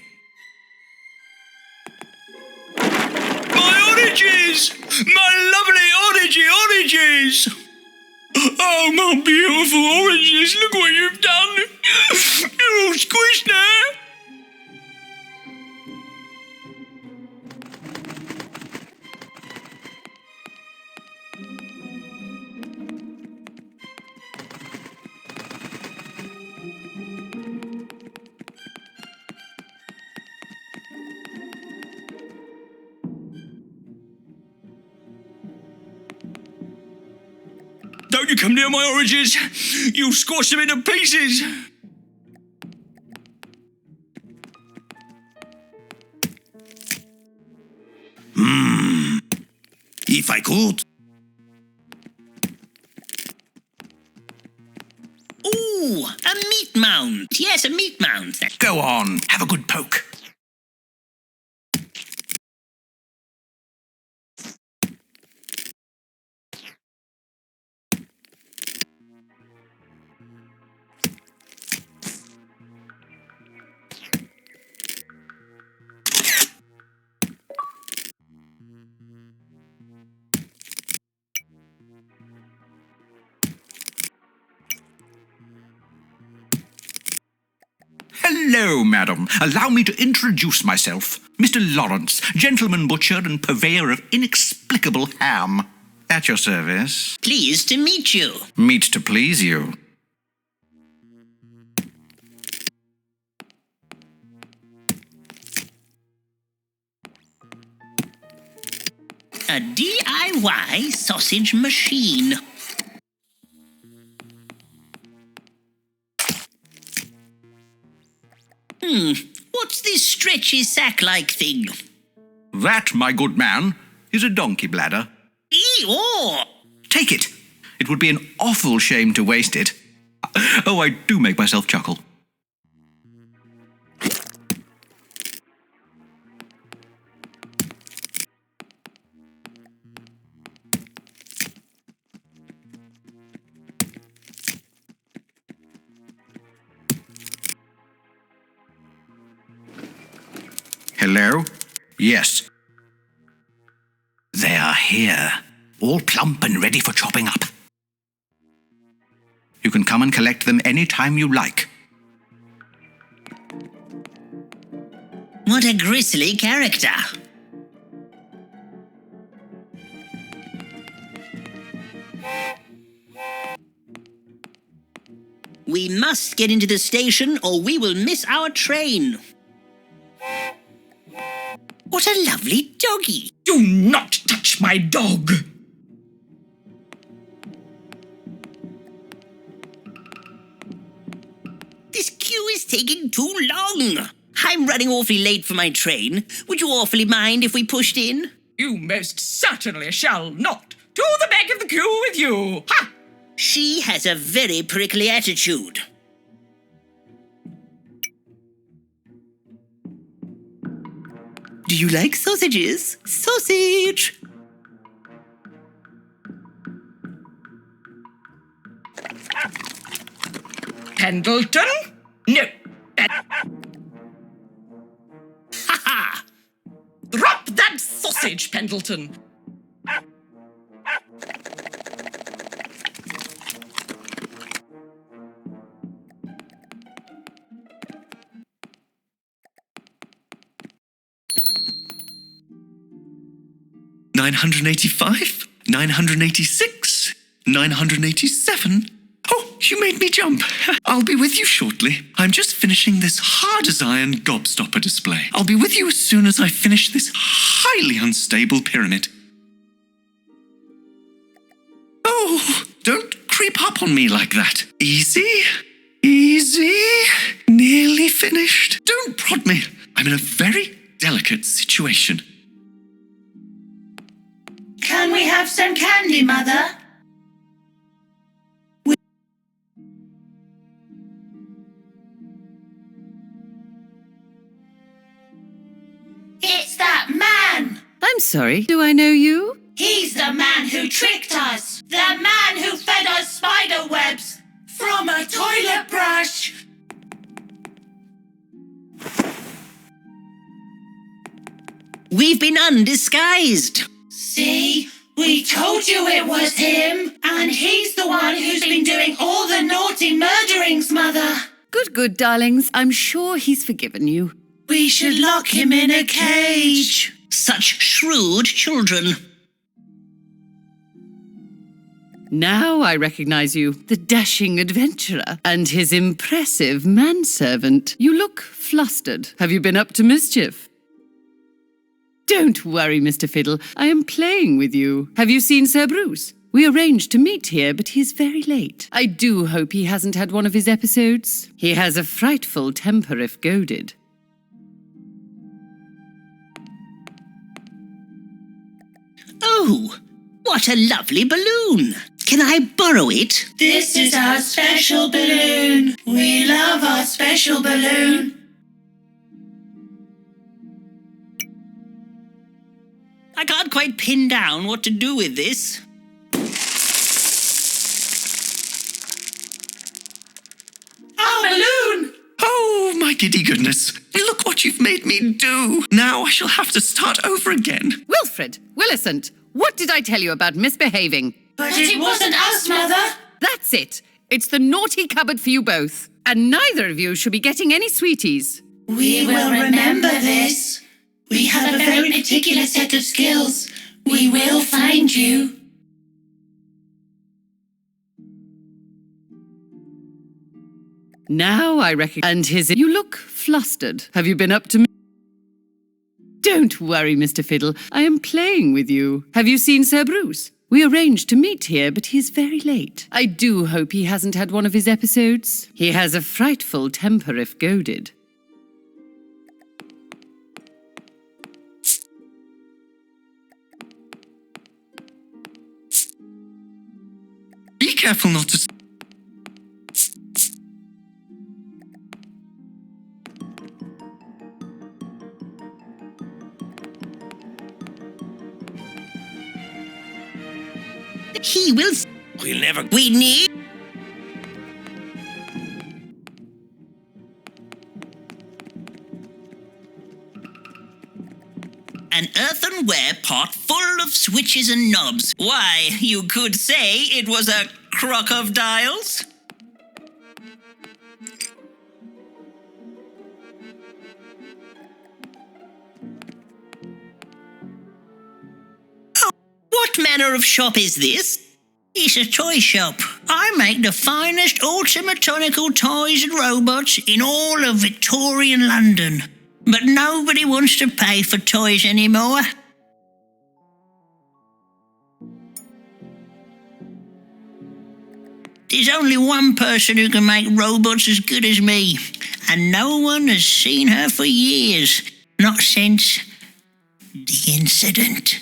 My oranges! My lovely oranges! Oh, my beautiful oranges, look what you've done. You're all squished now. Don't you come near my oranges! You'll squash them into pieces! If I could. Ooh, a meat mound. Yes, a meat mound. Go on, have a good poke. Hello, madam. Allow me to introduce myself. Mr. Lawrence, gentleman butcher and purveyor of inexplicable ham. At your service. Pleased to meet you. Meet to please you. A DIY sausage machine. What's this stretchy sack-like thing? That, my good man, is a donkey bladder. Eeyore! Take it. It would be an awful shame to waste it. Oh, I do make myself chuckle. Hello? Yes. They are here, all plump and ready for chopping up. You can come and collect them any time you like. What a gristly character. We must get into the station or we will miss our train. What a lovely doggy. Do not touch my dog. This queue is taking too long. I'm running awfully late for my train. Would you awfully mind if we pushed in? You most certainly shall not. To the back of the queue with you. Ha! She has a very prickly attitude. Do you like sausages? Sausage! Pendleton? No. Ha ha! Drop that sausage, Pendleton. $985, $986, $987. Oh, you made me jump. I'll be with you shortly. I'm just finishing this hard-as-iron gobstopper display. I'll be with you as soon as I finish this highly unstable pyramid. Oh, don't creep up on me like that. Easy, easy. Nearly finished. Don't prod me. I'm in a very delicate situation. Can we have some candy, Mother? It's that man! I'm sorry, do I know you? He's the man who tricked us! The man who fed us spider webs! From a toilet brush! We've been undisguised! See? We told you it was him! And he's the one who's been doing all the naughty murderings, Mother! Good, darlings. I'm sure he's forgiven you. We should lock him in a cage! Such shrewd children! Now I recognize you, the dashing adventurer, and his impressive manservant. You look flustered. Have you been up to mischief? Don't worry, Mr. Fiddle. I am playing with you. Have you seen Sir Bruce? We arranged to meet here, but he's very late. I do hope he hasn't had one of his episodes. He has a frightful temper if goaded. Oh, what a lovely balloon. Can I borrow it? This is our special balloon. We love our special balloon. I can't quite pin down what to do with this. Our balloon! Oh, my giddy goodness. Look what you've made me do. Now I shall have to start over again. Wilfred, Willicent, what did I tell you about misbehaving? But it wasn't us, Mother. That's it. It's the naughty cupboard for you both. And neither of you should be getting any sweeties. We will remember this. We have a very particular set of skills. We will find you. Now I reckon. And you look flustered. Have you been up to me? Don't worry, Mr. Fiddle. I am playing with you. Have you seen Sir Bruce? We arranged to meet here, but he's very late. I do hope he hasn't had one of his episodes. He has a frightful temper if goaded. Be careful not to... He will... We'll never... We need... An earthenware pot full of switches and knobs. Why, you could say it was a crocodiles. What manner of shop is this? It's a toy shop. I make the finest automatonical toys and robots in all of Victorian London. But nobody wants to pay for toys anymore. There's only one person who can make robots as good as me, and no one has seen her for years. Not since the incident.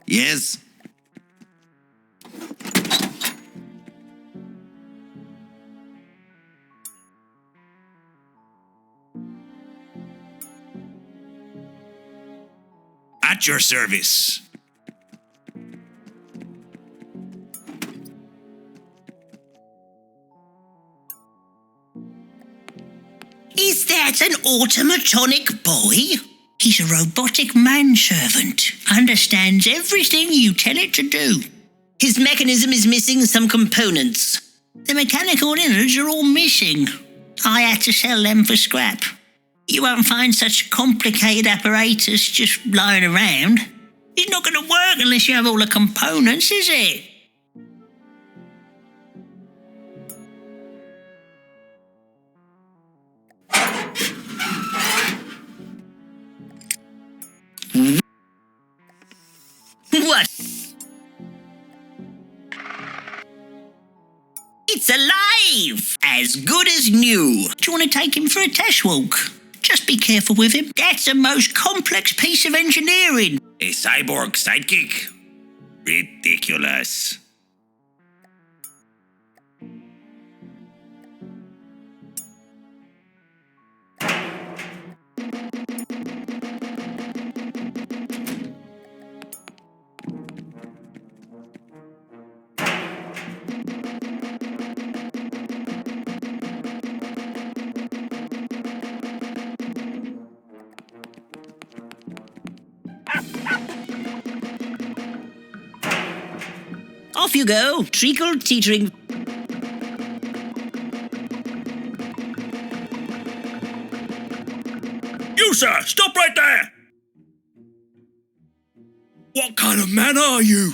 Yes. At your service. Is that an automatonic boy? He's a robotic manservant. Understands everything you tell it to do. His mechanism is missing some components. The mechanical innards are all missing. I had to sell them for scrap. You won't find such complicated apparatus just lying around. It's not going to work unless you have all the components, is it? What? It's alive! As good as new. Do you want to take him for a test walk? Just be careful with him. That's the most complex piece of engineering. A cyborg sidekick? Ridiculous. Off you go, treacle teetering. You, sir! Stop right there! What kind of man are you?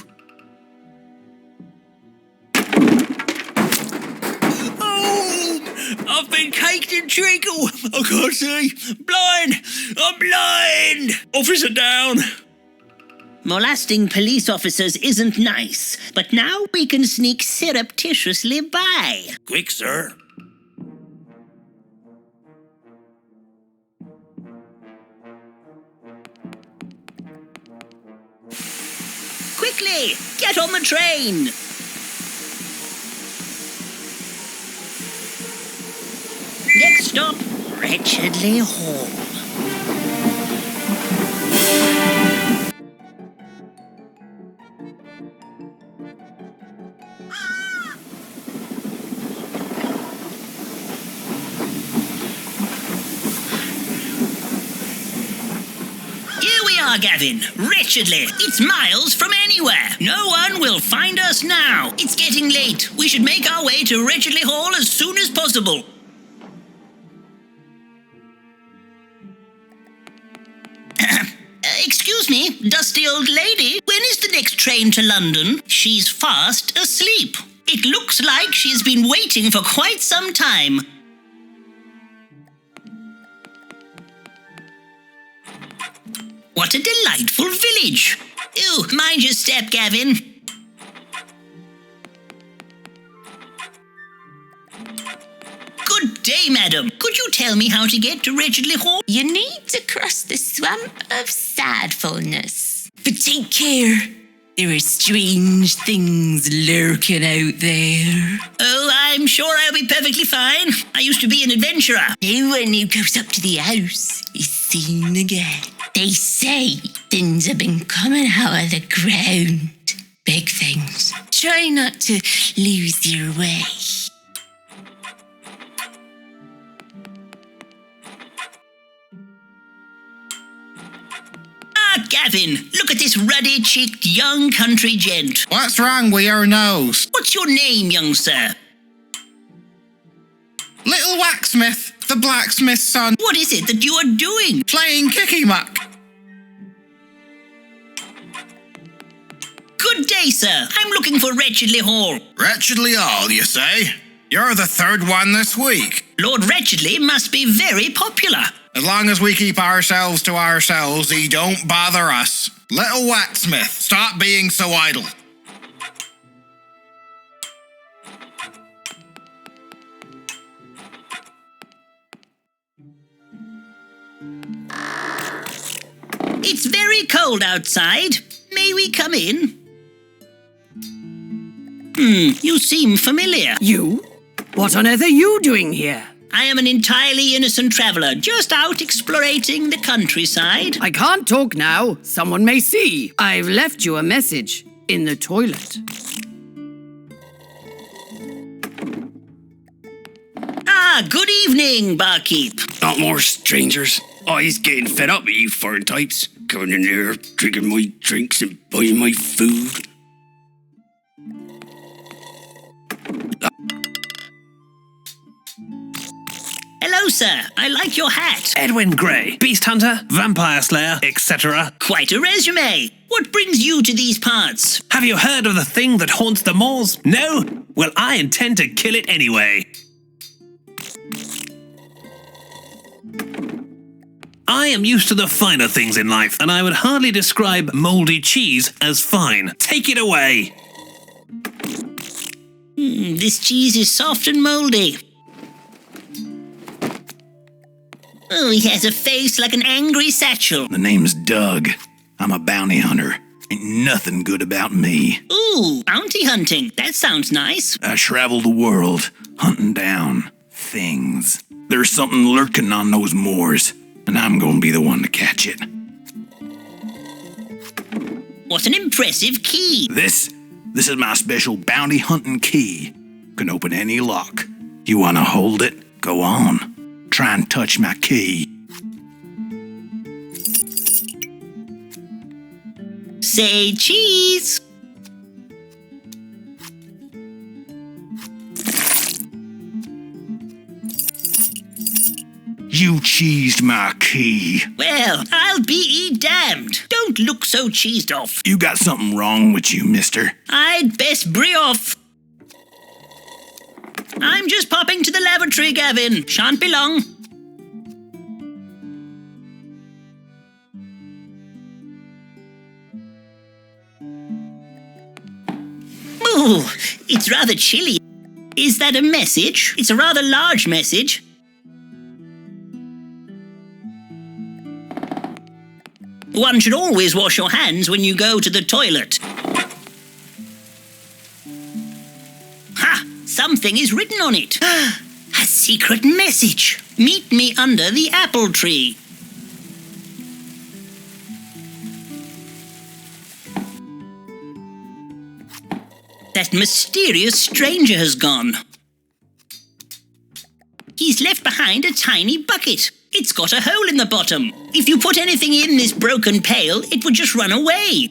Oh! I've been caked in treacle! I can't see! Blind! I'm blind! Officer down! Molesting police officers isn't nice, but now we can sneak surreptitiously by. Quick, sir. Quickly, get on the train! Next stop, Wretchedly Hall. Here we are, Gavin. Wretchedly. It's miles from anywhere. No one will find us now. It's getting late. We should make our way to Wretchedly Hall as soon as possible. Excuse me, dusty old lady. When is the next train to London? She's fast asleep. It looks like she's been waiting for quite some time. What a delightful village. Ew, mind your step, Gavin. Good day, madam. Could you tell me how to get to Wretchedly Hall? You need to cross the swamp of sadfulness. But take care. There are strange things lurking out there. Oh, I'm sure I'll be perfectly fine. I used to be an adventurer. No one who goes up to the house is seen again. They say things have been coming out of the ground. Big things. Try not to lose your way. Ah, Gavin, look at this ruddy-cheeked young country gent. What's wrong with your nose? What's your name, young sir? Little Waxsmith, the blacksmith's son. What is it that you are doing? Playing kicky-muck. Good day, sir. I'm looking for Wretchedly Hall. Wretchedly Hall, you say? You're the third one this week. Lord Wretchedly must be very popular. As long as we keep ourselves to ourselves, he don't bother us. Little Waxsmith, stop being so idle. It's very cold outside. May we come in? You seem familiar. You? What on earth are you doing here? I am an entirely innocent traveller, just out exploring the countryside. I can't talk now. Someone may see. I've left you a message in the toilet. Ah, good evening, barkeep. Not more strangers. Oh, he's getting fed up with you foreign types. Coming in here, drinking my drinks and buying my food. Hello, sir. I like your hat. Edwin Grey, Beast Hunter, Vampire Slayer, etc. Quite a resume. What brings you to these parts? Have you heard of the thing that haunts the moors? No? Well, I intend to kill it anyway. I am used to the finer things in life, and I would hardly describe mouldy cheese as fine. Take it away. This cheese is soft and mouldy. Oh, he has a face like an angry satchel. The name's Doug. I'm a bounty hunter. Ain't nothing good about me. Ooh, bounty hunting. That sounds nice. I travel the world, hunting down things. There's something lurking on those moors, and I'm gonna be the one to catch it. What an impressive key. This is my special bounty hunting key. Can open any lock. You wanna hold it? Go on. Try and touch my key. Say cheese. You cheesed my key. Well, I'll be damned. Don't look so cheesed off. You got something wrong with you, mister. I'd best brie off. I'm just popping to the lavatory, Gavin. Shan't be long. Oh, it's rather chilly. Is that a message? It's a rather large message. One should always wash your hands when you go to the toilet. Ha! Something is written on it. A secret message. Meet me under the apple tree. That mysterious stranger has gone. He's left behind a tiny bucket. It's got a hole in the bottom. If you put anything in this broken pail, it would just run away.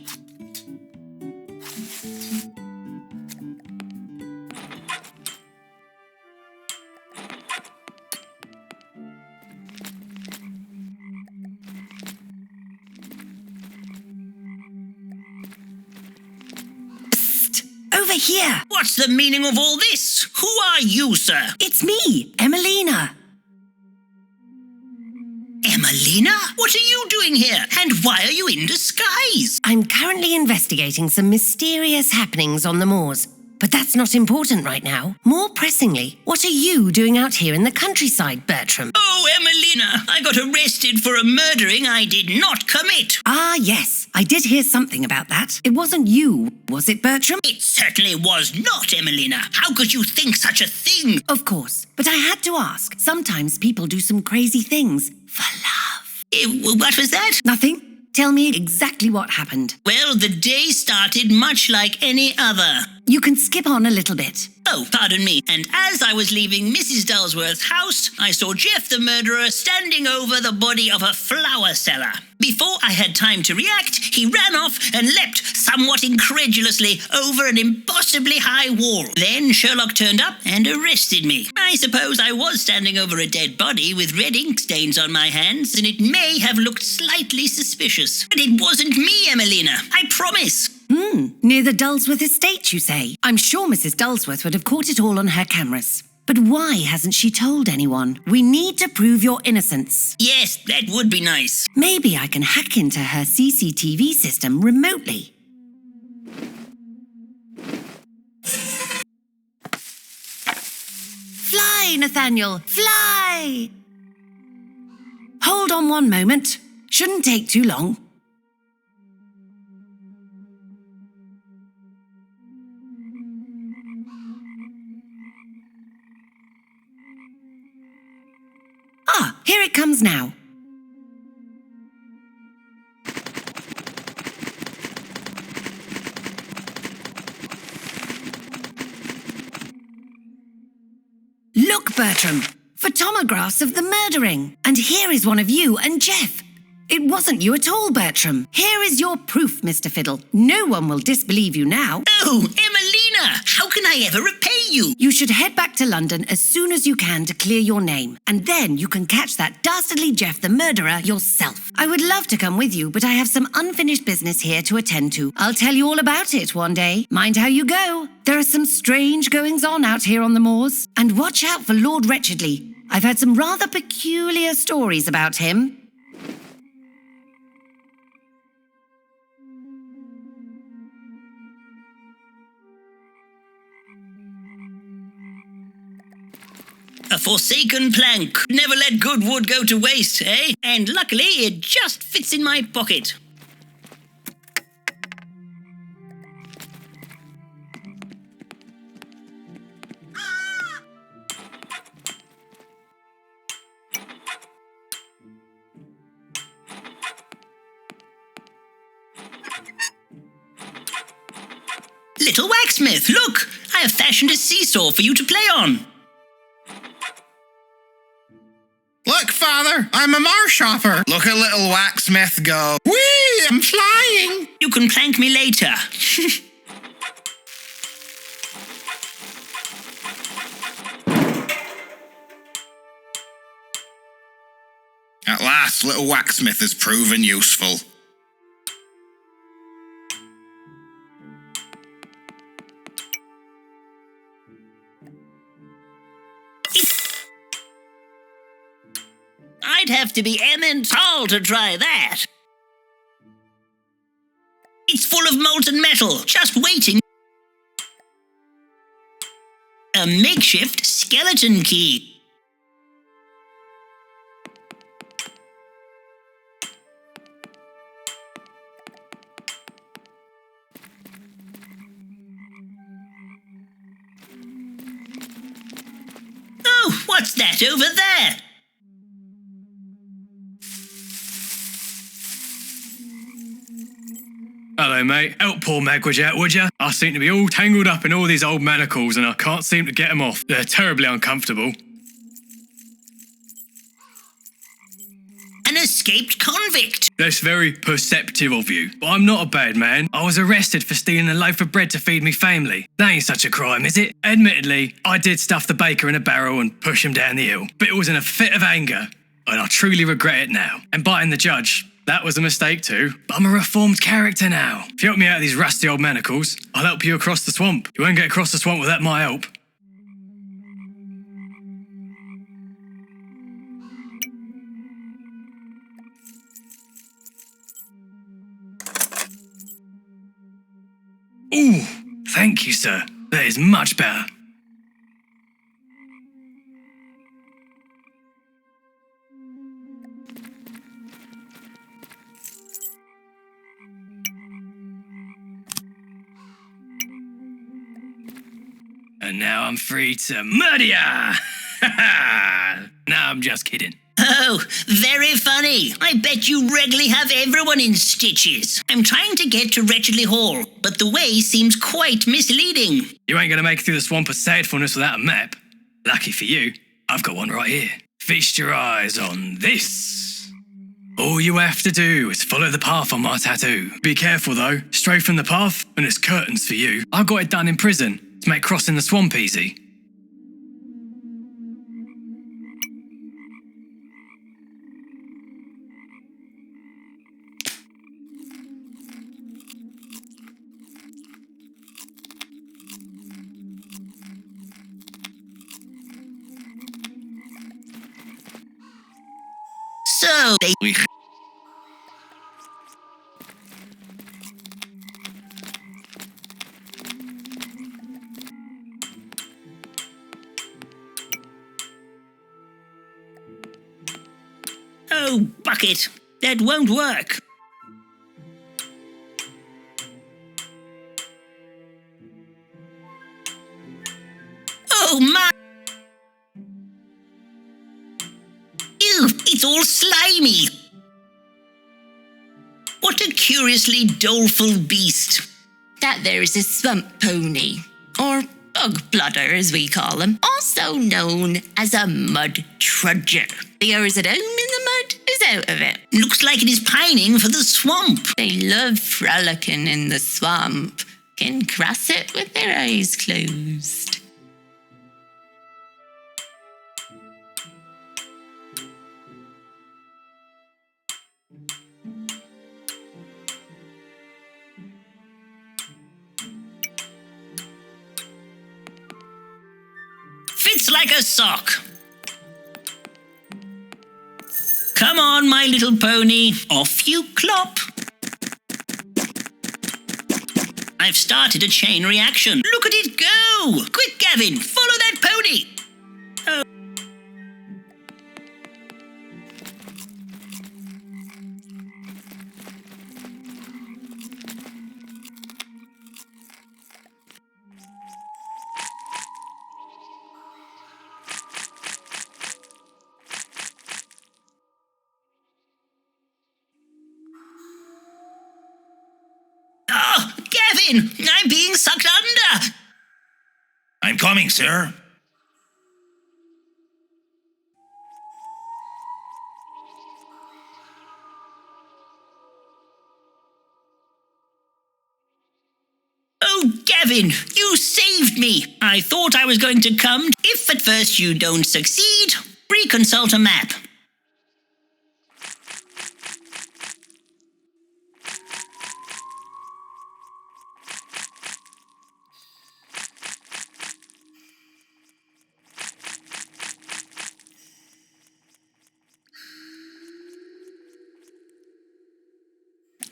Over here. What's the meaning of all this? Who are you, sir? It's me, Emelina. Emelina? What are you doing here? And why are you in disguise? I'm currently investigating some mysterious happenings on the moors. But that's not important right now. More pressingly, what are you doing out here in the countryside, Bertram? Oh, Emelina, I got arrested for a murdering I did not commit. Ah, yes. I did hear something about that. It wasn't you, was it, Bertram? It certainly was not, Emelina. How could you think such a thing? Of course. But I had to ask. Sometimes people do some crazy things for love. What was that? Nothing. Tell me exactly what happened. Well, the day started much like any other. You can skip on a little bit. Oh, pardon me. And as I was leaving Mrs. Dullsworth's house, I saw Jeff the murderer standing over the body of a flower seller. Before I had time to react, he ran off and leapt somewhat incredulously over an impossibly high wall. Then Sherlock turned up and arrested me. I suppose I was standing over a dead body with red ink stains on my hands, and it may have looked slightly suspicious. But it wasn't me, Emelina. I promise. Near the Dullsworth estate, you say? I'm sure Mrs. Dullsworth would have caught it all on her cameras. But why hasn't she told anyone? We need to prove your innocence. Yes, that would be nice. Maybe I can hack into her CCTV system remotely. Fly, Nathaniel, fly! Hold on one moment. Shouldn't take too long. Ah, here it comes now. Look, Bertram, photographs of the murdering. And here is one of you and Jeff. It wasn't you at all, Bertram. Here is your proof, Mr. Fiddle. No one will disbelieve you now. Oh, Emelina, how can I ever repay you? You should head back to London as soon as you can to clear your name. And then you can catch that dastardly Jeff the murderer yourself. I would love to come with you, but I have some unfinished business here to attend to. I'll tell you all about it one day. Mind how you go. There are some strange goings-on out here on the moors. And watch out for Lord Wretchedly. I've heard some rather peculiar stories about him. A forsaken plank. Never let good wood go to waste, eh? And luckily, it just fits in my pocket. Little Waxsmith, look! I have fashioned a seesaw for you to play on. Look, Father, I'm a marsh hopper. Look at little Waxsmith go. Whee, I'm flying. You can plank me later. At last, little Waxsmith has proven useful. I'd have to be Emmental to try that. It's full of molten metal, just waiting. A makeshift skeleton key. Oh, what's that over there? Hello, mate. Help poor Magwitch out, would ya? I seem to be all tangled up in all these old manacles and I can't seem to get them off. They're terribly uncomfortable. An escaped convict. That's very perceptive of you. But I'm not a bad man. I was arrested for stealing a loaf of bread to feed me family. That ain't such a crime, is it? Admittedly, I did stuff the baker in a barrel and push him down the hill. But it was in a fit of anger, and I truly regret it now. And biting the judge, that was a mistake too. But I'm a reformed character now. If you help me out of these rusty old manacles, I'll help you across the swamp. You won't get across the swamp without my help. Ooh, thank you, sir. That is much better. And now I'm free to murder ya! No, I'm just kidding. Oh, very funny. I bet you regularly have everyone in stitches. I'm trying to get to Wretchedly Hall, but the way seems quite misleading. You ain't gonna make it through the swamp of sadfulness without a map. Lucky for you, I've got one right here. Feast your eyes on this. All you have to do is follow the path on my tattoo. Be careful though, stray from the path and there's curtains for you. I got it done in prison to make crossing the swamp easy. So they... Oh, bucket. That won't work. Oh, my... Ew, it's all slimy. What a curiously doleful beast. That there is a swamp pony, or bug bludder as we call them, also known as a mud trudger. They are at home in the mud, is out of it. Looks like it is pining for the swamp. They love frolicking in the swamp, can cross it with their eyes closed. Fits like a sock. Come on, my little pony. Off you clop. I've started a chain reaction. Look at it go. Quick, Gavin, follow that pony. Oh. Oh, Gavin, I'm being sucked under. I'm coming, sir. Oh, Gavin, you saved me. I thought I was going to come. If at first you don't succeed, reconsult a map.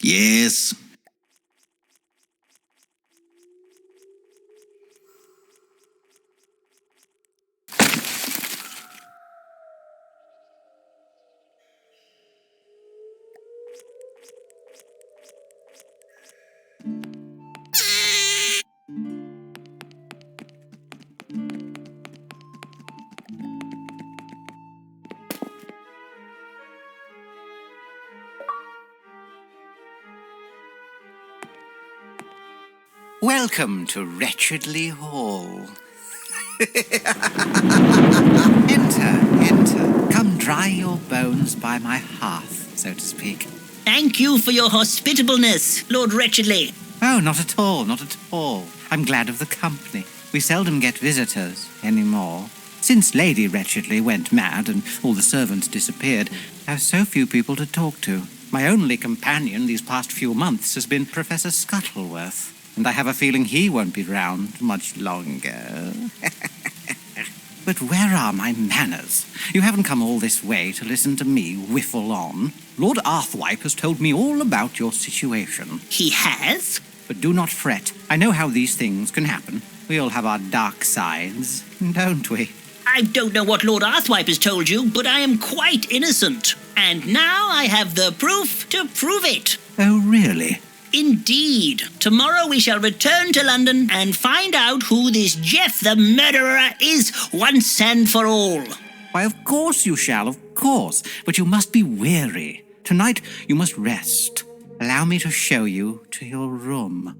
Yes. Welcome to Wretchedly Hall. Enter. Come dry your bones by my hearth, so to speak. Thank you for your hospitableness, Lord Wretchedly. Oh, not at all, not at all. I'm glad of the company. We seldom get visitors anymore. Since Lady Wretchedly went mad and all the servants disappeared, I have so few people to talk to. My only companion these past few months has been Professor Scuttleworth, and I have a feeling he won't be round much longer. But where are my manners? You haven't come all this way to listen to me whiffle on. Lord Arthwipe has told me all about your situation. He has? But do not fret. I know how these things can happen. We all have our dark sides, don't we? I don't know what Lord Arthwipe has told you, but I am quite innocent. And now I have the proof to prove it. Oh, really? Indeed. Tomorrow we shall return to London and find out who this Jeff the murderer is once and for all. Why, of course you shall, of course. But you must be weary. Tonight you must rest. Allow me to show you to your room.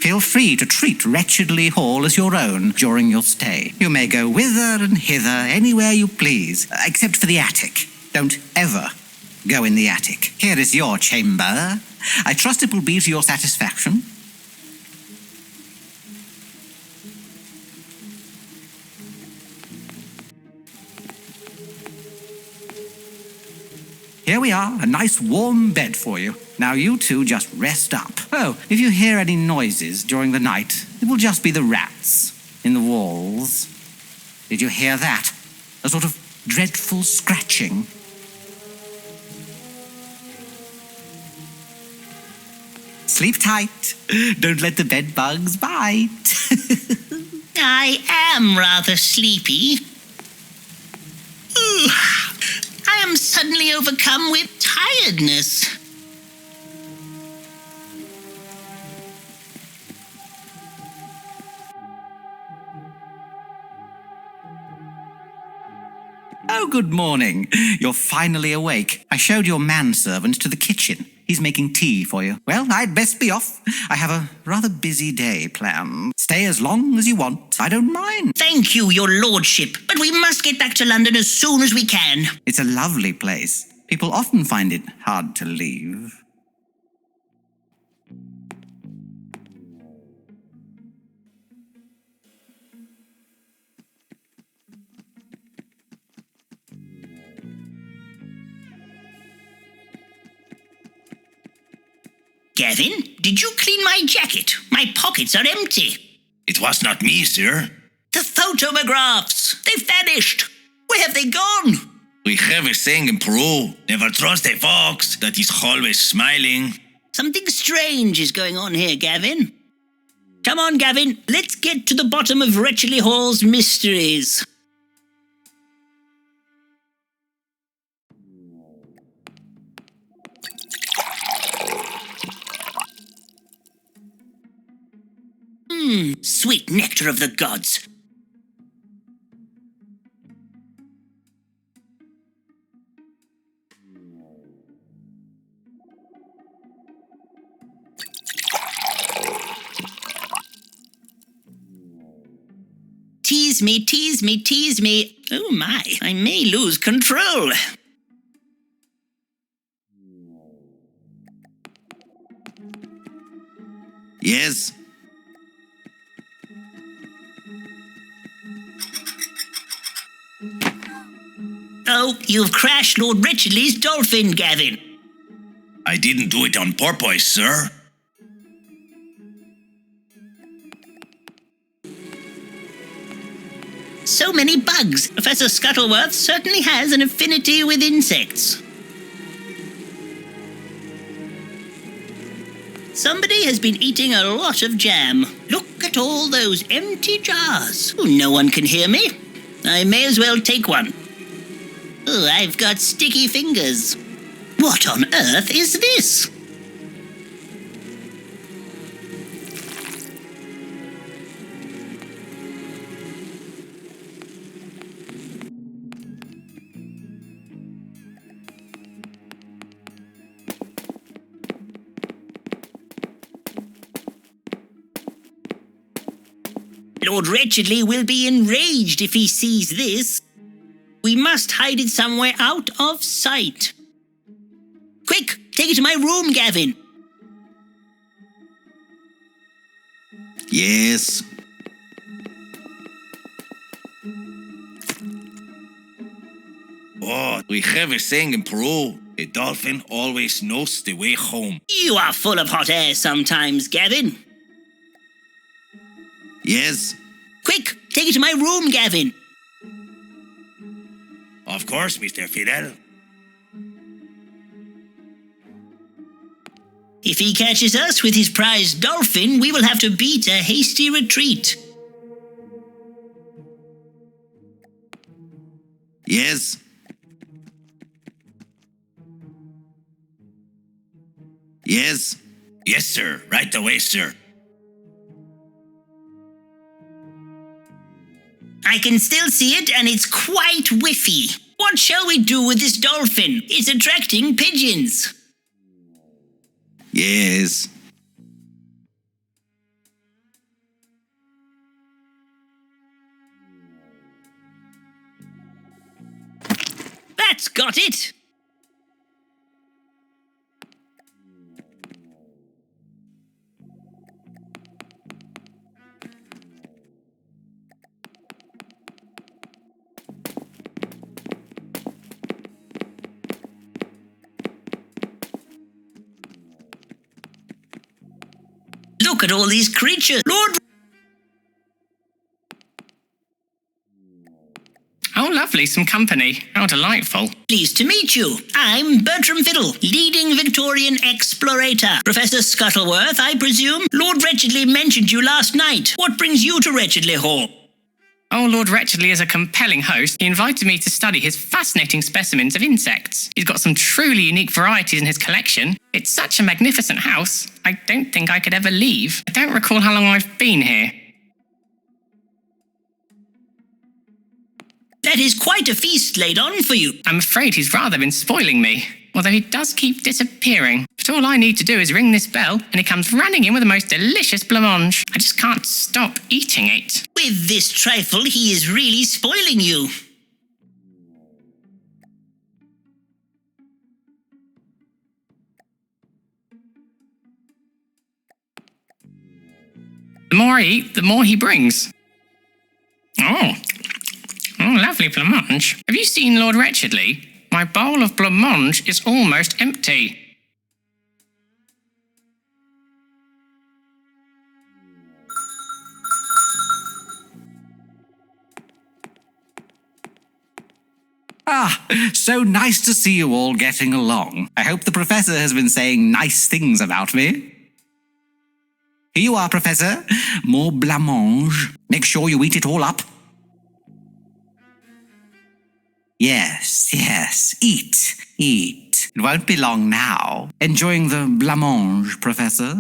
Feel free to treat Wretchedly Hall as your own during your stay. You may go whither and hither, anywhere you please, except for the attic. Don't ever go in the attic. Here is your chamber. I trust it will be to your satisfaction. Here we are, a nice warm bed for you. Now you two just rest up. Oh, if you hear any noises during the night, it will just be the rats in the walls. Did you hear that? A sort of dreadful scratching. Sleep tight. Don't let the bed bugs bite. I am rather sleepy. I am suddenly overcome with tiredness. Oh, good morning. You're finally awake. I showed your manservant to the kitchen. He's making tea for you. Well, I'd best be off. I have a rather busy day planned. Stay as long as you want. I don't mind. Thank you, your lordship. But we must get back to London as soon as we can. It's a lovely place. People often find it hard to leave. Gavin, did you clean my jacket? My pockets are empty. It was not me, sir. The photographs! They've vanished! Where have they gone? We have a saying in Peru, never trust a fox that is always smiling. Something strange is going on here, Gavin. Come on, Gavin, let's get to the bottom of Wretchedly Hall's mysteries. Sweet nectar of the gods. Tease me, tease me, tease me. Oh my, I may lose control. Yes. Oh, you've crashed Lord Wretchedly's dolphin, Gavin. I didn't do it on purpose, sir. So many bugs. Professor Scuttleworth certainly has an affinity with insects. Somebody has been eating a lot of jam. Look at all those empty jars. Oh, no one can hear me. I may as well take one. Oh, I've got sticky fingers. What on earth is this? Lord Wretchedly will be enraged if he sees this. We must hide it somewhere out of sight. Quick, take it to my room, Gavin. Yes. Oh, we have a saying in Peru. A dolphin always knows the way home. You are full of hot air sometimes, Gavin. Yes. Quick, take it to my room, Gavin. Of course, Mr. Fiddle. If he catches us with his prized dolphin, we will have to beat a hasty retreat. Yes. Yes. Yes, sir. Right away, sir. I can still see it, and it's quite whiffy. What shall we do with this dolphin? It's attracting pigeons. Yes. That's got it. Look at all these creatures. Lord... Oh, lovely, some company. How delightful. Pleased to meet you. I'm Bertram Fiddle, leading Victorian explorator. Professor Scuttleworth, I presume? Lord Wretchedly mentioned you last night. What brings you to Wretchedly Hall? Oh, Lord Wretchedly is a compelling host. He invited me to study his fascinating specimens of insects. He's got some truly unique varieties in his collection. It's such a magnificent house, I don't think I could ever leave. I don't recall how long I've been here. That is quite a feast laid on for you. I'm afraid he's rather been spoiling me, although he does keep disappearing. But all I need to do is ring this bell, and he comes running in with the most delicious blancmange. I just can't stop eating it. With this trifle, he is really spoiling you. The more I eat, the more he brings. Oh, lovely blancmange. Have you seen Lord Wretchedly? My bowl of blancmange is almost empty. Ah, so nice to see you all getting along. I hope the Professor has been saying nice things about me. Here you are, Professor. More blancmange. Make sure you eat it all up. Yes, eat. It won't be long now. Enjoying the blancmange, Professor?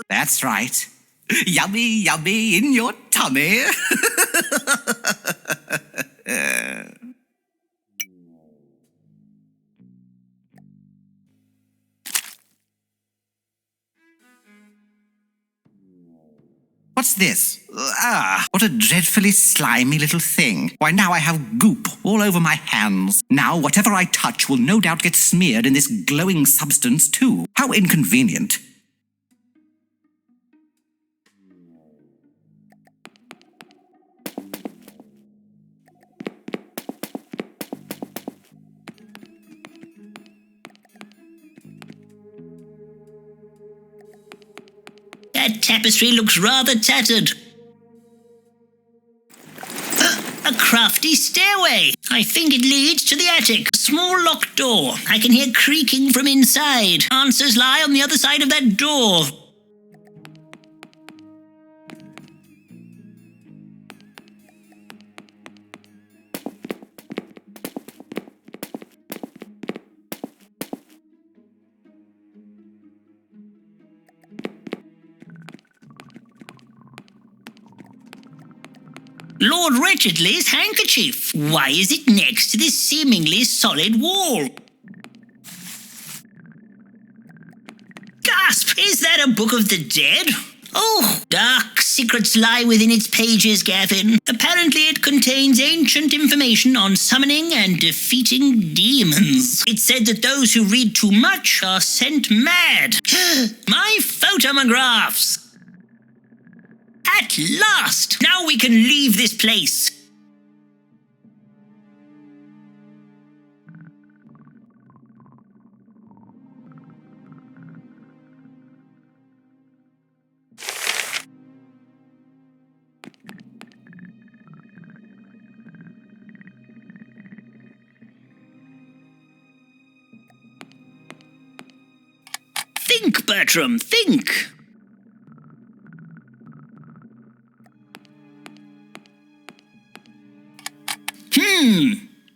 That's right. Yummy in your tummy. What's this? What a dreadfully slimy little thing. Why, now I have goop all over my hands. Now whatever I touch will no doubt get smeared in this glowing substance too. How inconvenient. That tapestry looks rather tattered. A crafty stairway. I think it leads to the attic. A small locked door. I can hear creaking from inside. Answers lie on the other side of that door. Lord Wretchedly's handkerchief. Why is it next to this seemingly solid wall? Gasp! Is that a book of the dead? Oh, dark secrets lie within its pages, Gavin. Apparently it contains ancient information on summoning and defeating demons. It said that those who read too much are sent mad. My photomographs! At last! Now we can leave this place. Think, Bertram, think!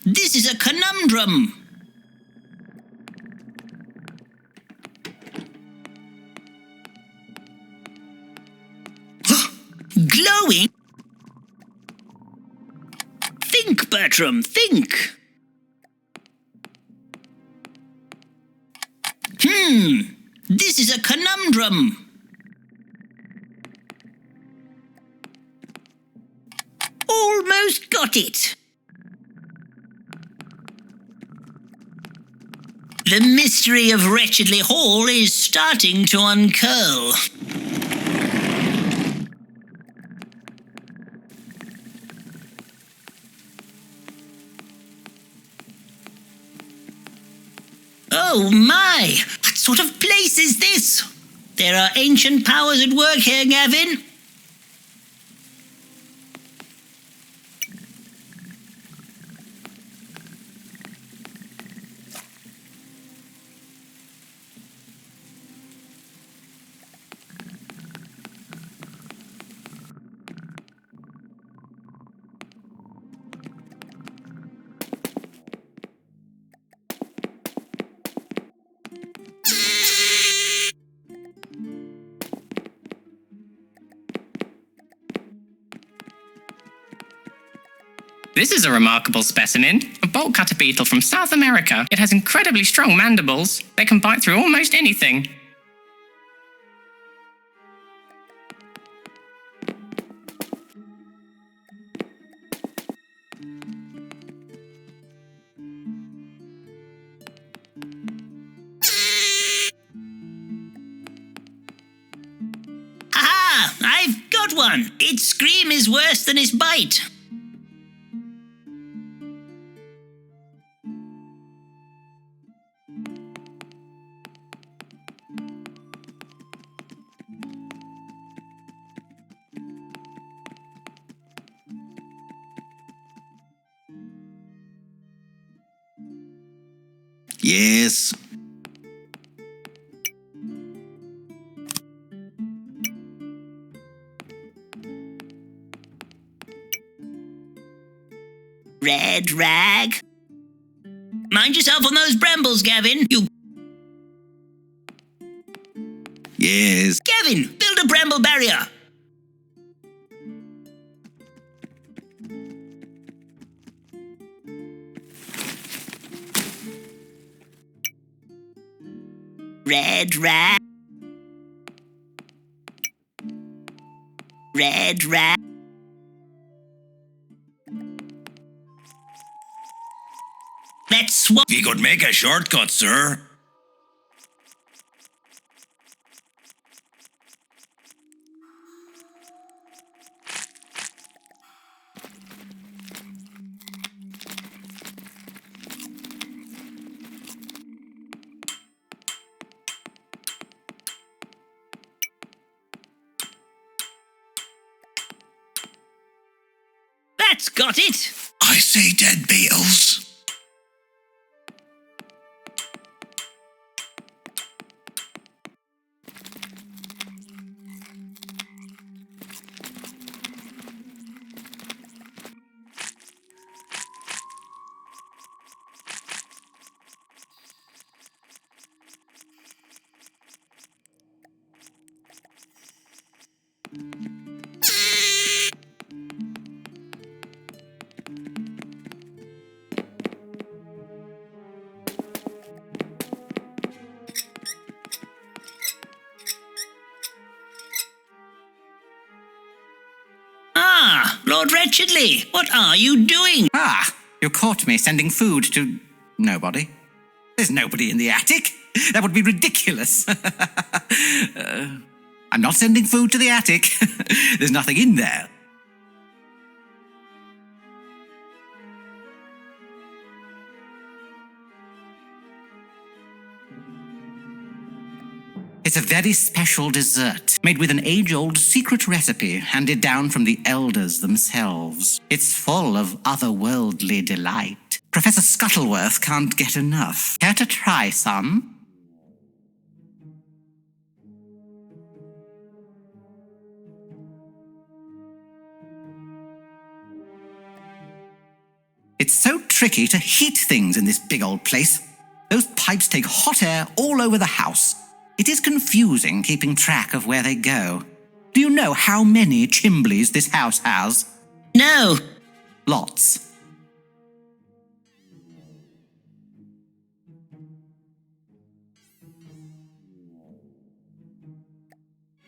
This is a conundrum. Glowing? Think, Bertram, think! This is a conundrum. Almost got it. The mystery of Wretchedly Hall is starting to uncurl. Oh my! What sort of place is this? There are ancient powers at work here, Gavin. This is a remarkable specimen, a bolt cutter beetle from South America. It has incredibly strong mandibles. They can bite through almost anything. Ha! I've got one! Its scream is worse than its bite. Yes. Red rag. Mind yourself on those brambles, Gavin. You... Yes. Gavin, build a bramble barrier. Red rag. Red rag. That's what... We could make a shortcut, sir. That's got it. I say dead beetles. Lord Wretchedly, what are you doing? Ah, you caught me sending food to nobody. There's nobody in the attic. That would be ridiculous. I'm not sending food to the attic. There's nothing in there. It's a very special dessert, made with an age-old secret recipe handed down from the elders themselves. It's full of otherworldly delight. Professor Scuttleworth can't get enough. Care to try some? It's so tricky to heat things in this big old place. Those pipes take hot air all over the house. It is confusing keeping track of where they go. Do you know how many chimbleys this house has? No. Lots.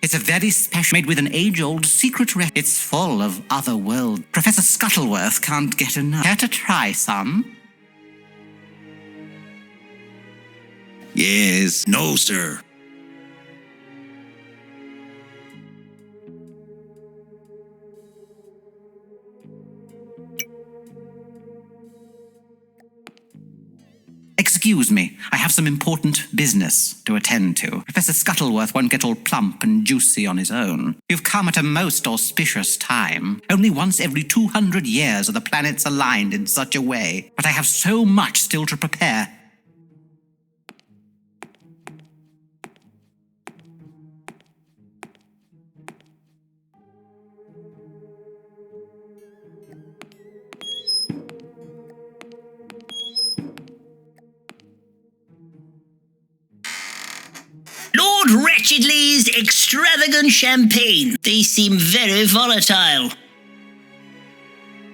It's a very special, made with an age-old secret recipe. It's full of other world. Professor Scuttleworth can't get enough. Care to try some? Yes. No, sir. Excuse me, I have some important business to attend to. Professor Scuttleworth won't get all plump and juicy on his own. You've come at a most auspicious time. Only once every 200 years are the planets aligned in such a way. But I have so much still to prepare. Lord Wretchedly's extravagant champagne. They seem very volatile.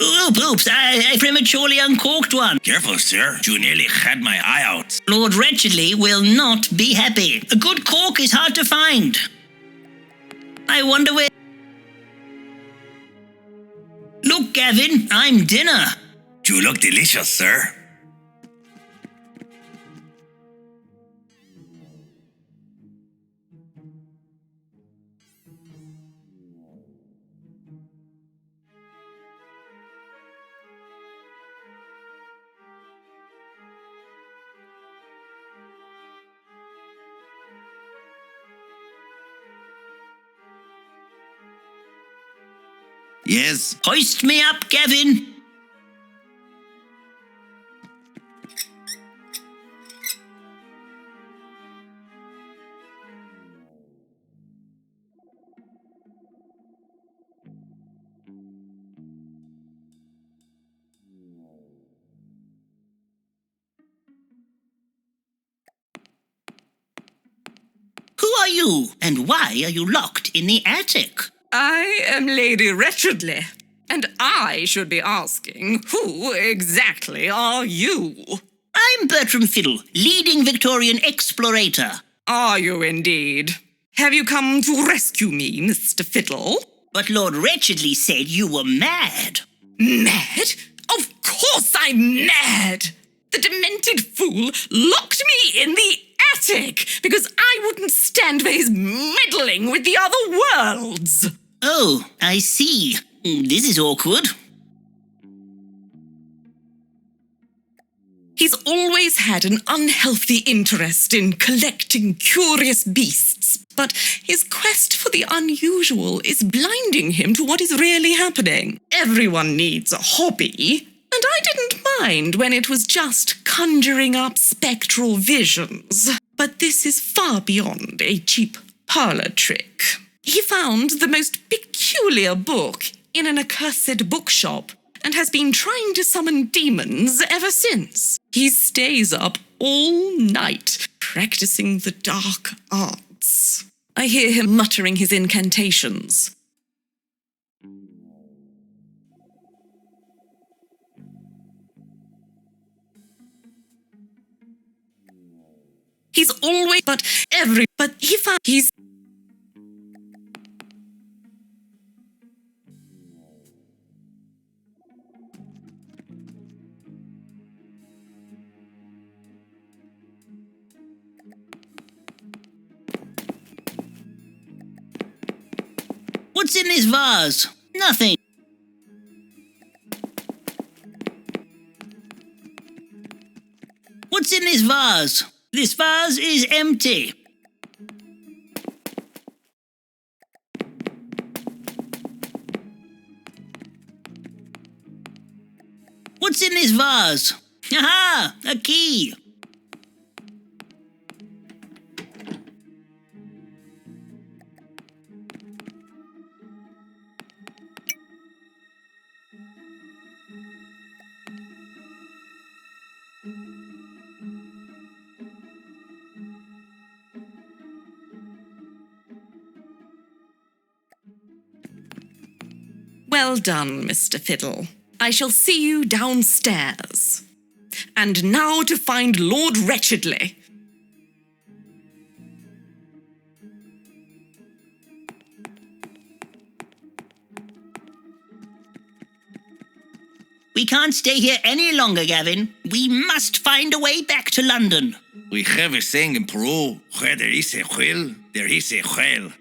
Oops, I prematurely uncorked one. Careful, sir. You nearly had my eye out. Lord Wretchedly will not be happy. A good cork is hard to find. I wonder where... Look, Gavin, I'm dinner. You look delicious, sir. Yes. Hoist me up, Gavin. Who are you, and why are you locked in the attic? I am Lady Wretchedly, and I should be asking, who exactly are you? I'm Bertram Fiddle, leading Victorian explorator. Are you indeed? Have you come to rescue me, Mr. Fiddle? But Lord Wretchedly said you were mad. Mad? Of course I'm mad! The demented fool locked me in the attic because I wouldn't stand for his meddling with the other worlds. Oh, I see. This is awkward. He's always had an unhealthy interest in collecting curious beasts, but his quest for the unusual is blinding him to what is really happening. Everyone needs a hobby, and I didn't mind when it was just conjuring up spectral visions. But this is far beyond a cheap parlor trick. He found the most peculiar book in an accursed bookshop and has been trying to summon demons ever since. He stays up all night practicing the dark arts. I hear him muttering his incantations. He's always, but he found he's... What's in this vase? Nothing. What's in this vase? This vase is empty. What's in this vase? Aha! A key! Well done, Mr. Fiddle. I shall see you downstairs. And now to find Lord Wretchedly. We can't stay here any longer, Gavin. We must find a way back to London. We have a saying in Peru, where there is a whale, there is a whale.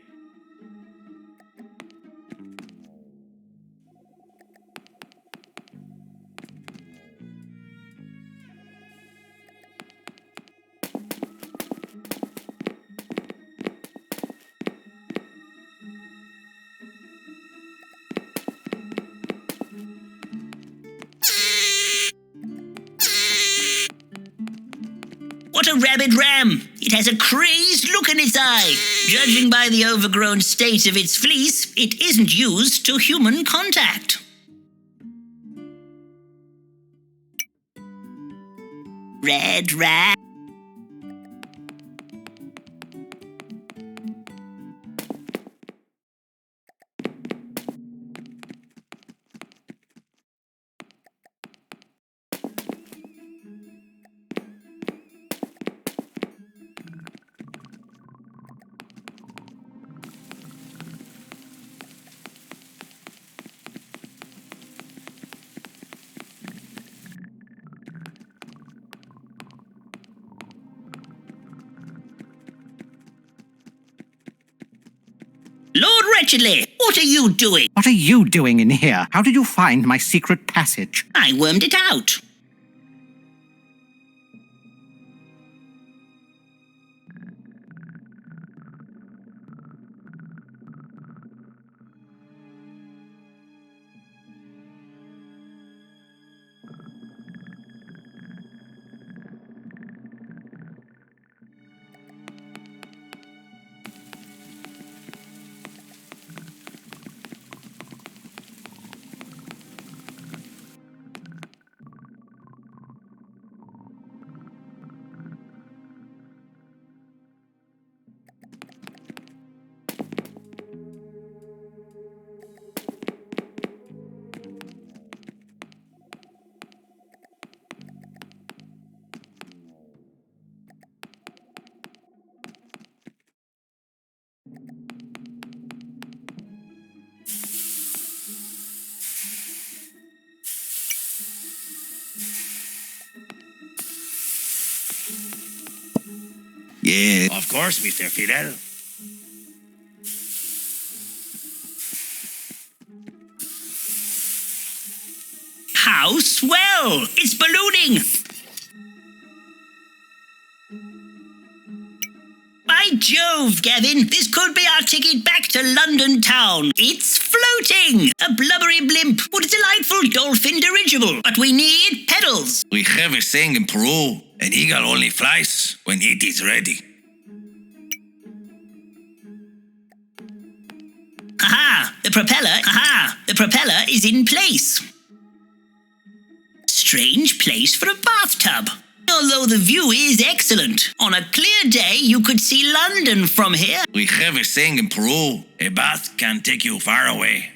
What a rabid ram! It has a crazed look in its eye. Judging by the overgrown state of its fleece, it isn't used to human contact. Red rat. Lord Wretchedly, what are you doing? What are you doing in here? How did you find my secret passage? I wormed it out. Yeah, of course, Mr. Fiddle. How swell! It's ballooning! By Jove, Gavin, this could be our ticket back to London town. It's floating! A blubbery blimp. What a delightful dolphin dirigible. But we need pedals. We have a saying in Peru, an eagle only flies when it is ready. Aha! The propeller is in place. Strange place for a bathtub. Although the view is excellent. On a clear day, you could see London from here. We have a saying in Peru, a bath can take you far away.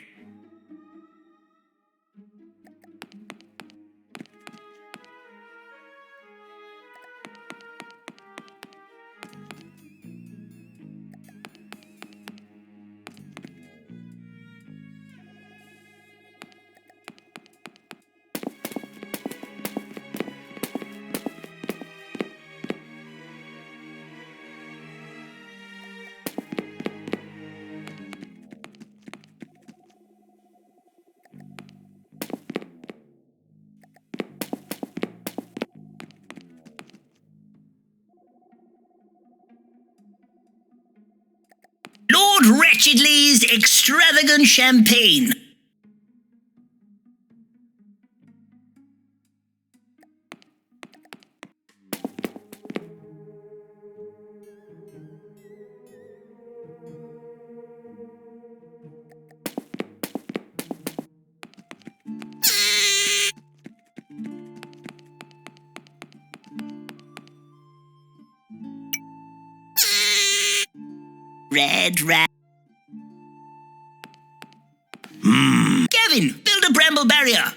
Lord Wretchedly's extravagant champagne. Red rat. Gavin, build a bramble barrier.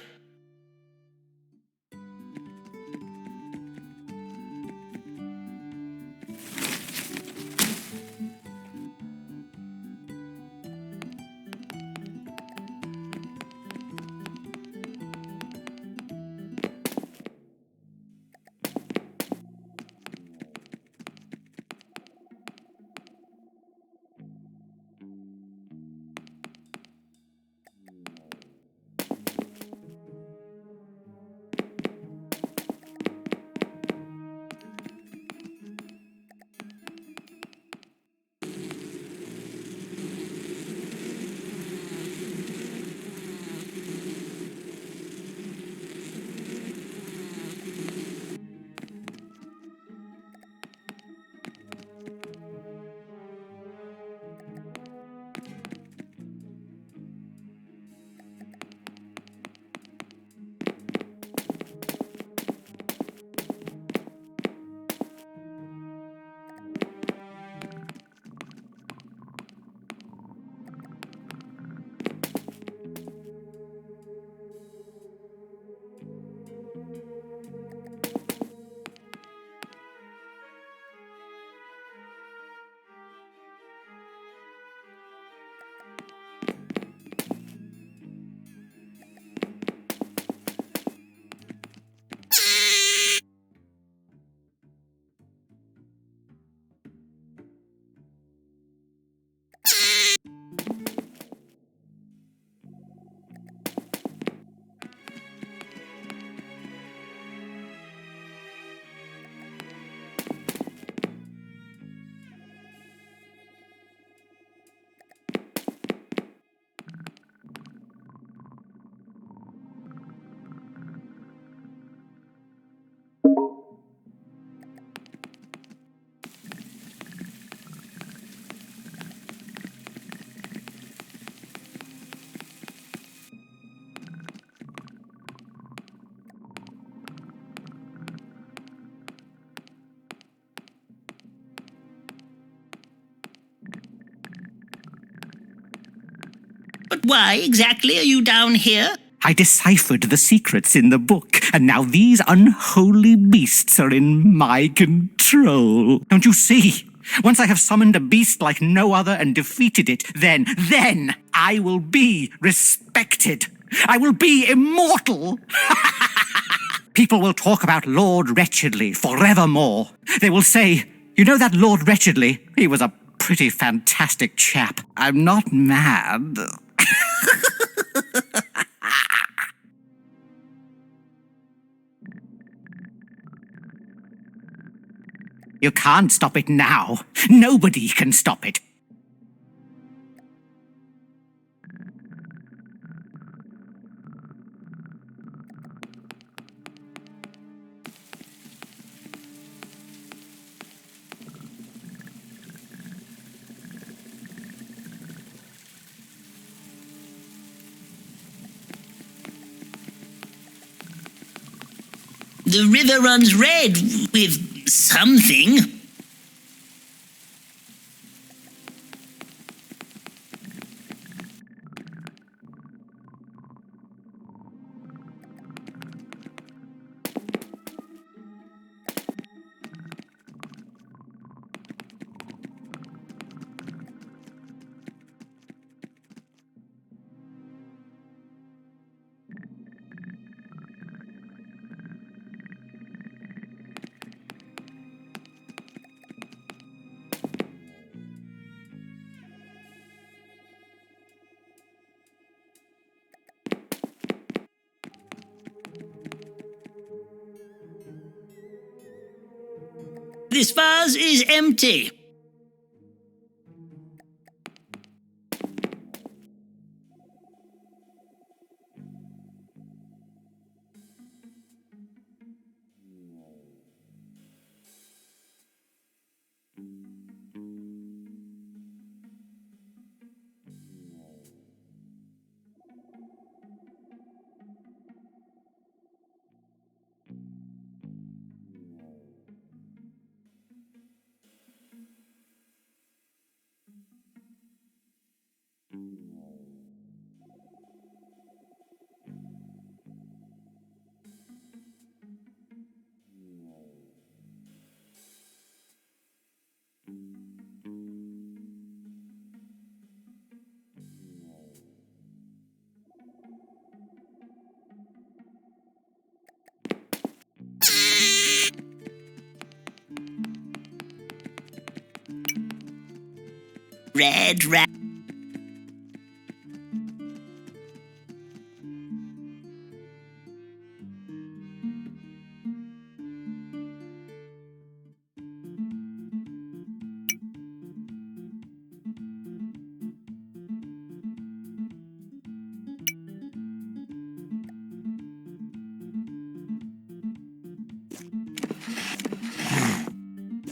But why exactly are you down here? I deciphered the secrets in the book, and now these unholy beasts are in my control. Don't you see? Once I have summoned a beast like no other and defeated it, then I will be respected. I will be immortal. People will talk about Lord Wretchedly forevermore. They will say, you know that Lord Wretchedly? He was a pretty fantastic chap. I'm not mad. You can't stop it now. Nobody can stop it. The river runs red with something. This vase is empty. Red rat.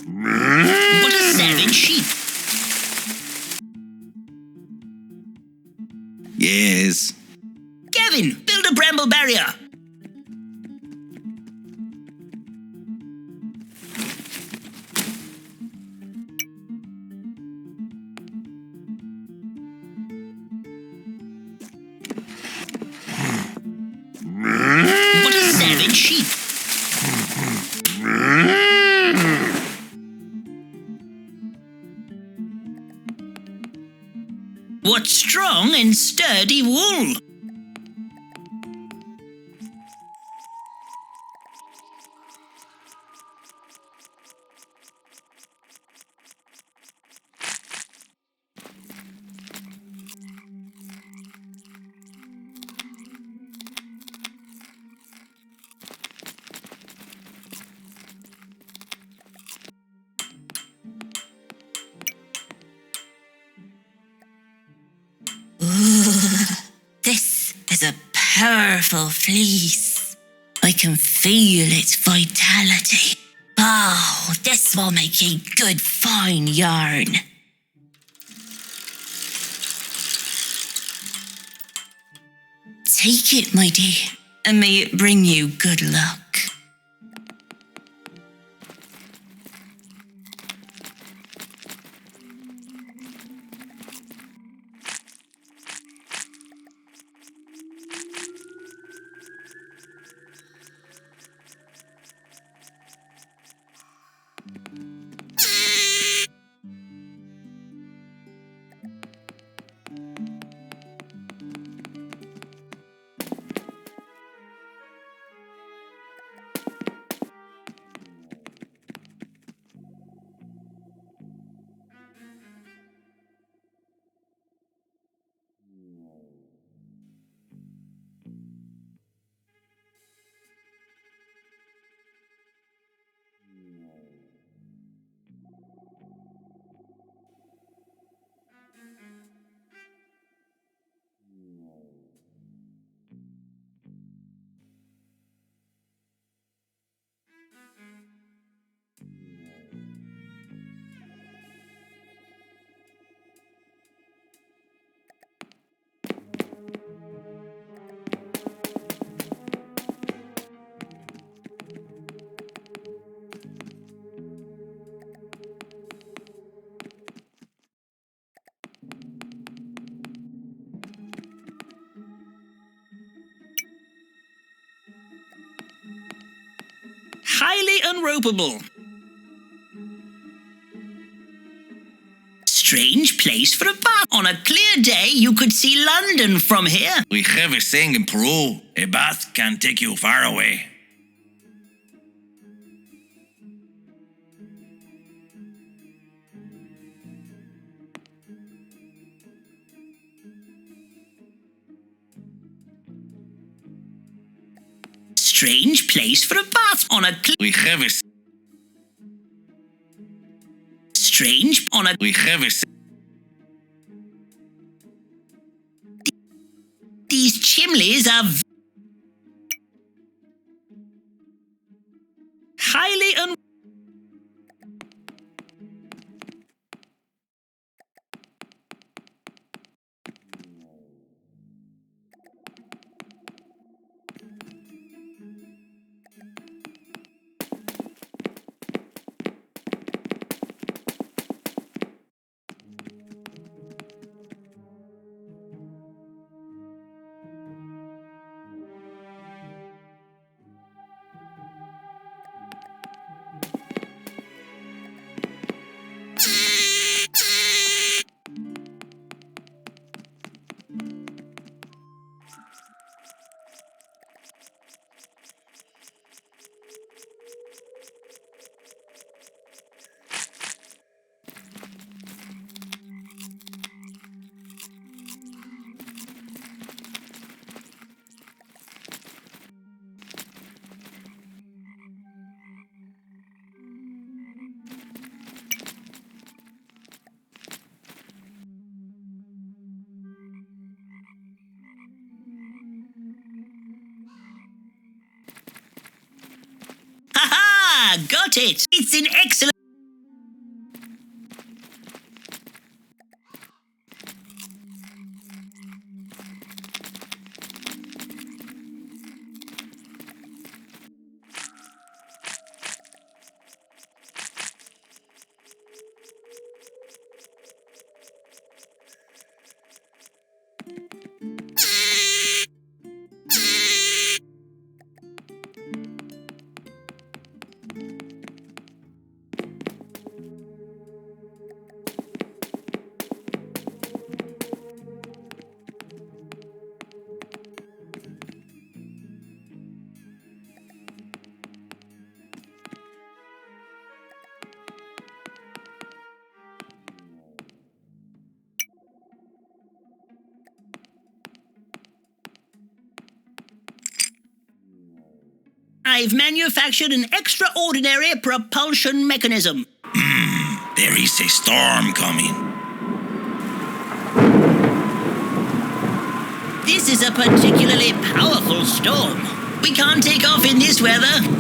What a savage sheep. Yes. Gavin, build a bramble barrier. What a savage sheep. What strong and sturdy wool. This is a powerful fleece. I can feel its vitality. Oh, this will make a good fine yarn. Take it, my dear, and may it bring you good luck. Highly unropeable. Strange place for a bath. On a clear day, you could see London from here. We have a saying in Peru, a bath can take you far away. Strange place for a bath. On a We have a strange on a we have a These chimneys are highly un got it. It's an excellent... I've manufactured an extraordinary propulsion mechanism. There is a storm coming. This is a particularly powerful storm. We can't take off in this weather.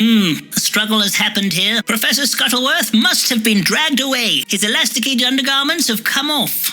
A struggle has happened here. Professor Scuttleworth must have been dragged away. His elasticated undergarments have come off.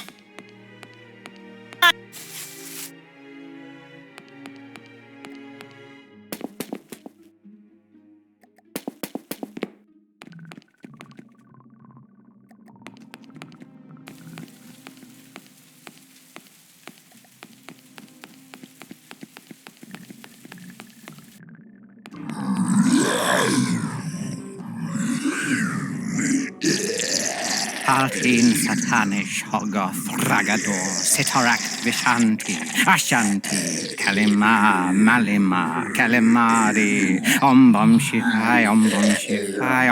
Altin Satanish Hogoth Ragador Sitorak Vishanti Ashanti Kalima Malima Kalimari Ombom Shivai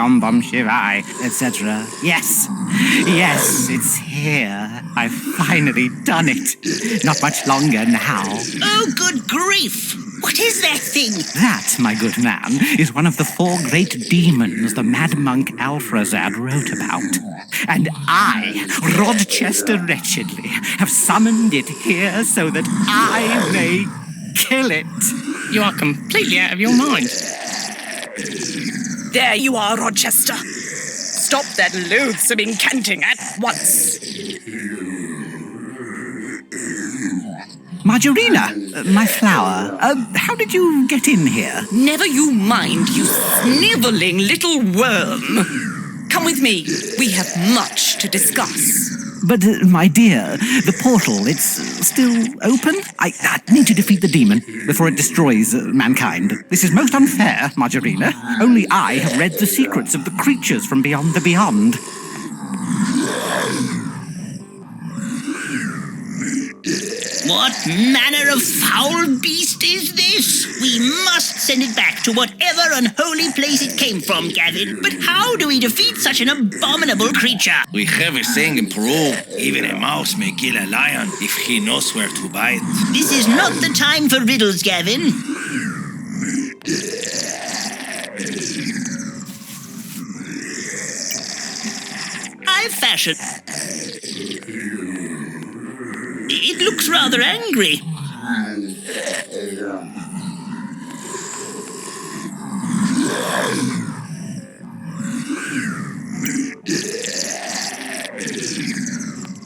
Ombom Shivai etc. Yes, it's here. I've finally done it. Not much longer now. Oh, good grief! What is that thing? That, my good man, is one of the 4 great demons the mad monk Alfrazad wrote about. And I, Rodchester Wretchedly, have summoned it here so that I may kill it. You are completely out of your mind. There you are, Rochester. Stop that loathsome incanting at once. Margarina, my flower, how did you get in here? Never you mind, you snivelling little worm. Come with me. We have much to discuss. But, my dear, the portal, it's still open? I need to defeat the demon before it destroys mankind. This is most unfair, Margarina. Only I have read the secrets of the creatures from beyond the beyond. What manner of foul beast is this? We must send it back to whatever unholy place it came from, Gavin. But how do we defeat such an abominable creature? We have a saying in Peru, even a mouse may kill a lion if he knows where to bite. This is not the time for riddles, Gavin. I've fashioned... It looks rather angry.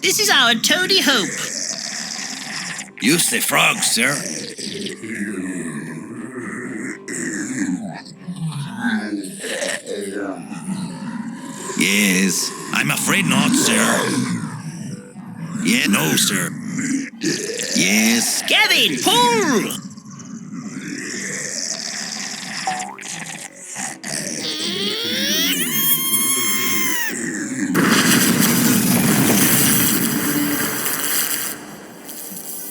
This is our Toady Hope. Use the frog, sir. Yes, I'm afraid not, sir. Yeah, no, sir. Yes. Gavin, pull!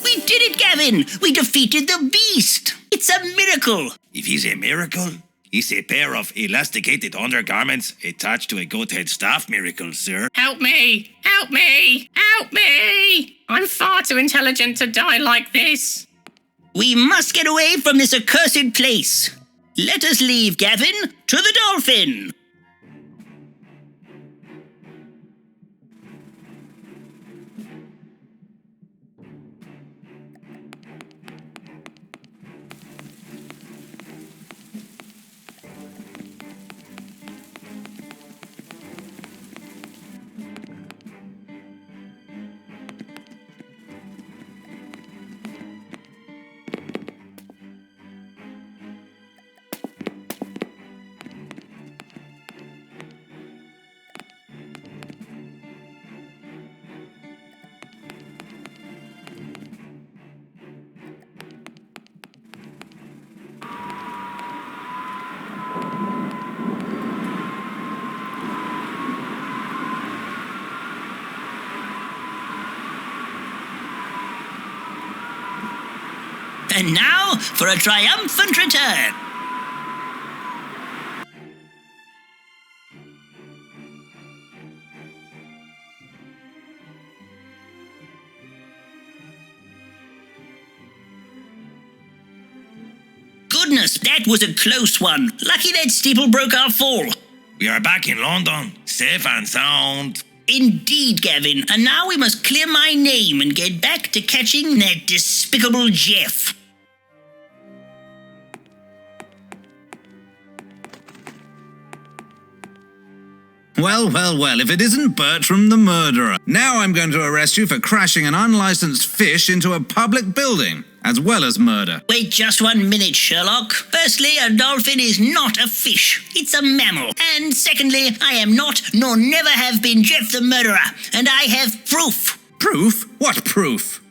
We did it, Gavin! We defeated the beast! It's a miracle! If it's a miracle, It's a pair of elasticated undergarments attached to a goat-head staff miracle, sir. Help me! Help me! Help me! I'm far too intelligent to die like this. We must get away from this accursed place. Let us leave, Gavin, to the dolphin. And now for a triumphant return. Goodness, that was a close one. Lucky that steeple broke our fall. We are back in London, safe and sound. Indeed, Gavin. And now we must clear my name and get back to catching that despicable Jeff. Well, if it isn't Bertram the murderer. Now I'm going to arrest you for crashing an unlicensed fish into a public building, as well as murder. Wait just 1 minute, Sherlock. Firstly, a dolphin is not a fish. It's a mammal. And secondly, I am not, nor never have been Jeff the murderer. And I have proof. Proof? What proof?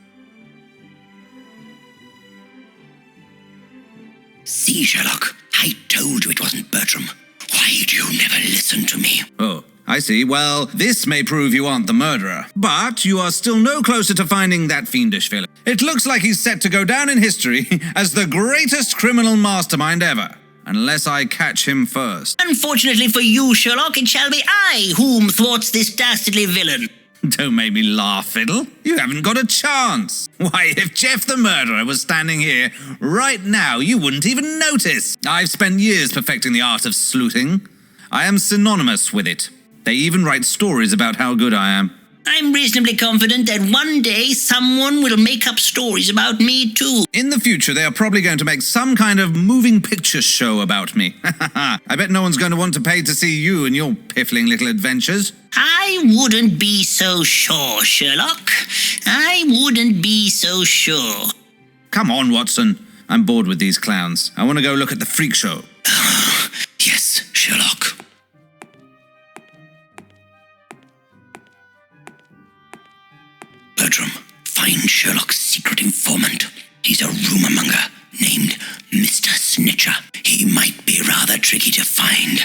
See, Sherlock, I told you it wasn't Bertram. Why do you never listen to me? Oh, I see. Well, this may prove you aren't the murderer. But you are still no closer to finding that fiendish villain. It looks like he's set to go down in history as the greatest criminal mastermind ever. Unless I catch him first. Unfortunately for you, Sherlock, it shall be I whom thwarts this dastardly villain. Don't make me laugh, Fiddle. You haven't got a chance. Why, if Jeff the murderer was standing here right now, you wouldn't even notice. I've spent years perfecting the art of sleuthing. I am synonymous with it. They even write stories about how good I am. I'm reasonably confident that one day someone will make up stories about me too. In the future, they are probably going to make some kind of moving picture show about me. I bet no one's going to want to pay to see you and your piffling little adventures. I wouldn't be so sure, Sherlock. I wouldn't be so sure. Come on, Watson. I'm bored with these clowns. I want to go look at the freak show. Yes, Sherlock. Bertram, find Sherlock's secret informant. He's a rumour-monger named Mr. Snitcher. He might be rather tricky to find.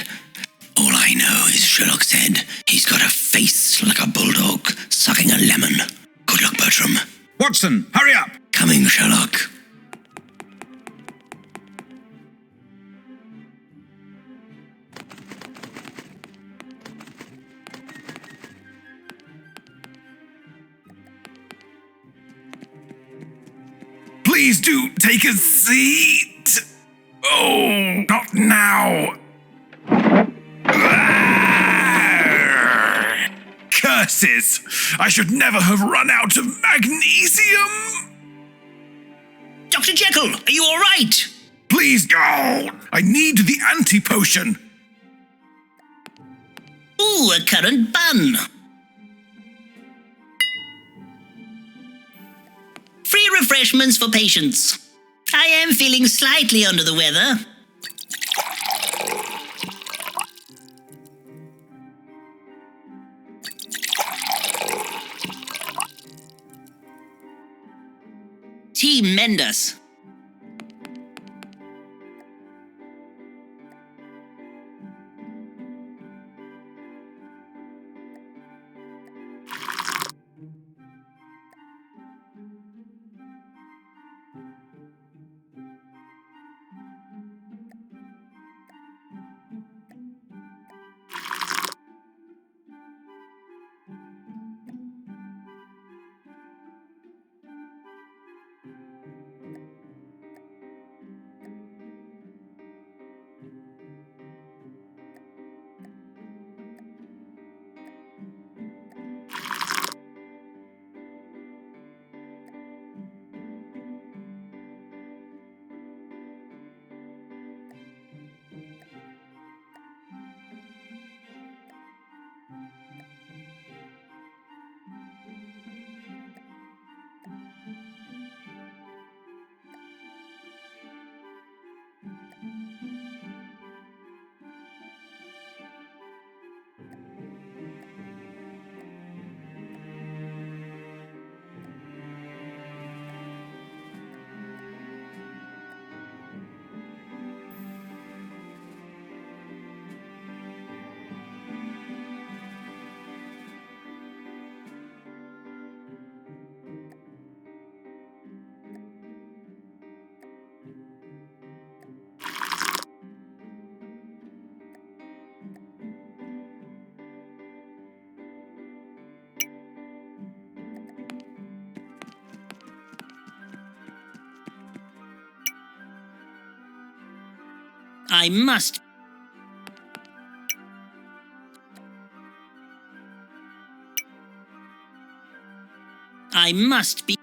All I know is Sherlock said he's got a face like a bulldog sucking a lemon. Good luck, Bertram. Watson, hurry up! Coming, Sherlock. Please do take a seat. Oh, not now. Curses! I should never have run out of magnesium. Dr. Jekyll, are you all right? Please go. I need the anti-potion. Ooh, a currant bun. Free refreshments for patients. I am feeling slightly under the weather. Tremendous. I must... I must be...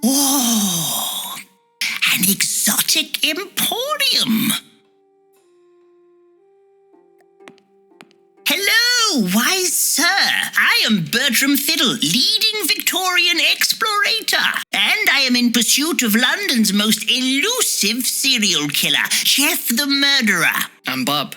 Whoa! An exotic emporium! Hello, wise sir. I am Bertram Fiddle, leading Victorian explorator. And I am in pursuit of London's most elusive serial killer, Jeff the Murderer. I'm Bob.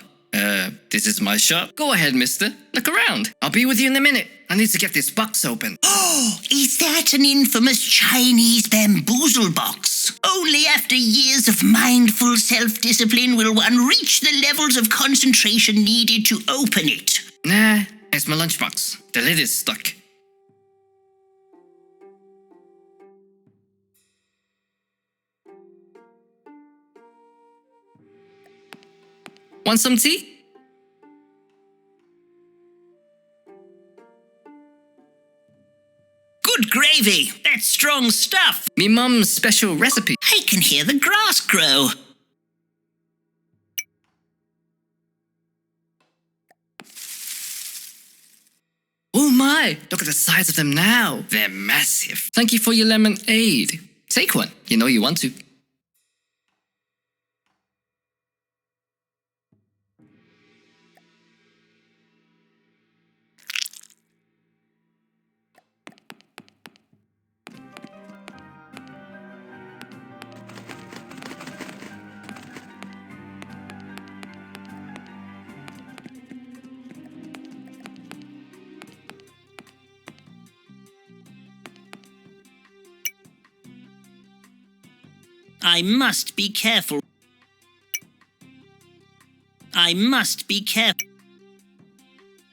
This is my shop. Go ahead, mister. Look around. I'll be with you in a minute. I need to get this box open. Oh, is that an infamous Chinese bamboozle box? Only after years of mindful self-discipline will one reach the levels of concentration needed to open it. Nah, it's my lunchbox. The lid is stuck. Want some tea? Good gravy. That's strong stuff. Me mum's special recipe. I can hear the grass grow. Oh my, look at the size of them now. They're massive. Thank you for your lemonade. Take one. You know you want to. I must be careful. I must be careful.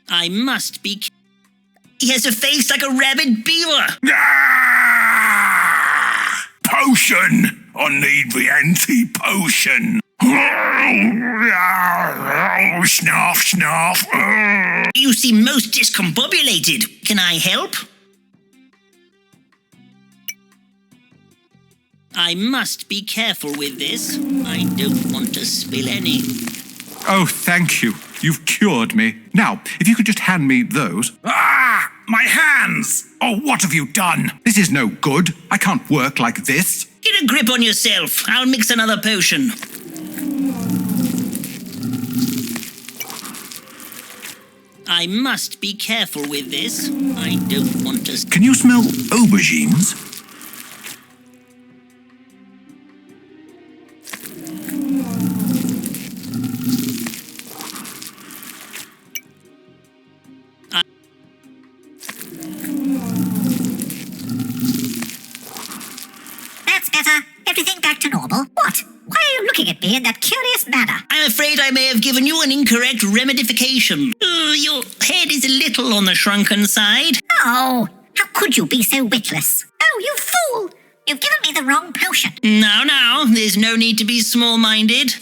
I must be... He has a face like a rabid beaver. Ah! Potion! I need the anti-potion. Snarf, snarf. You seem most discombobulated. Can I help? I must be careful with this. I don't want to spill any. Oh, thank you. You've cured me. Now, if you could just hand me those. Ah! My hands! Oh, what have you done? This is no good. I can't work like this. Get a grip on yourself. I'll mix another potion. I must be careful with this. I don't want to... Can you smell aubergines? That's better. Everything back to normal. What? Why are you looking at me in that curious manner? I'm afraid I may have given you an incorrect remedification. Your head is a little on the shrunken side. Oh, how could you be so witless? Oh, you fool! You've given me the wrong potion. Now, there's no need to be small-minded.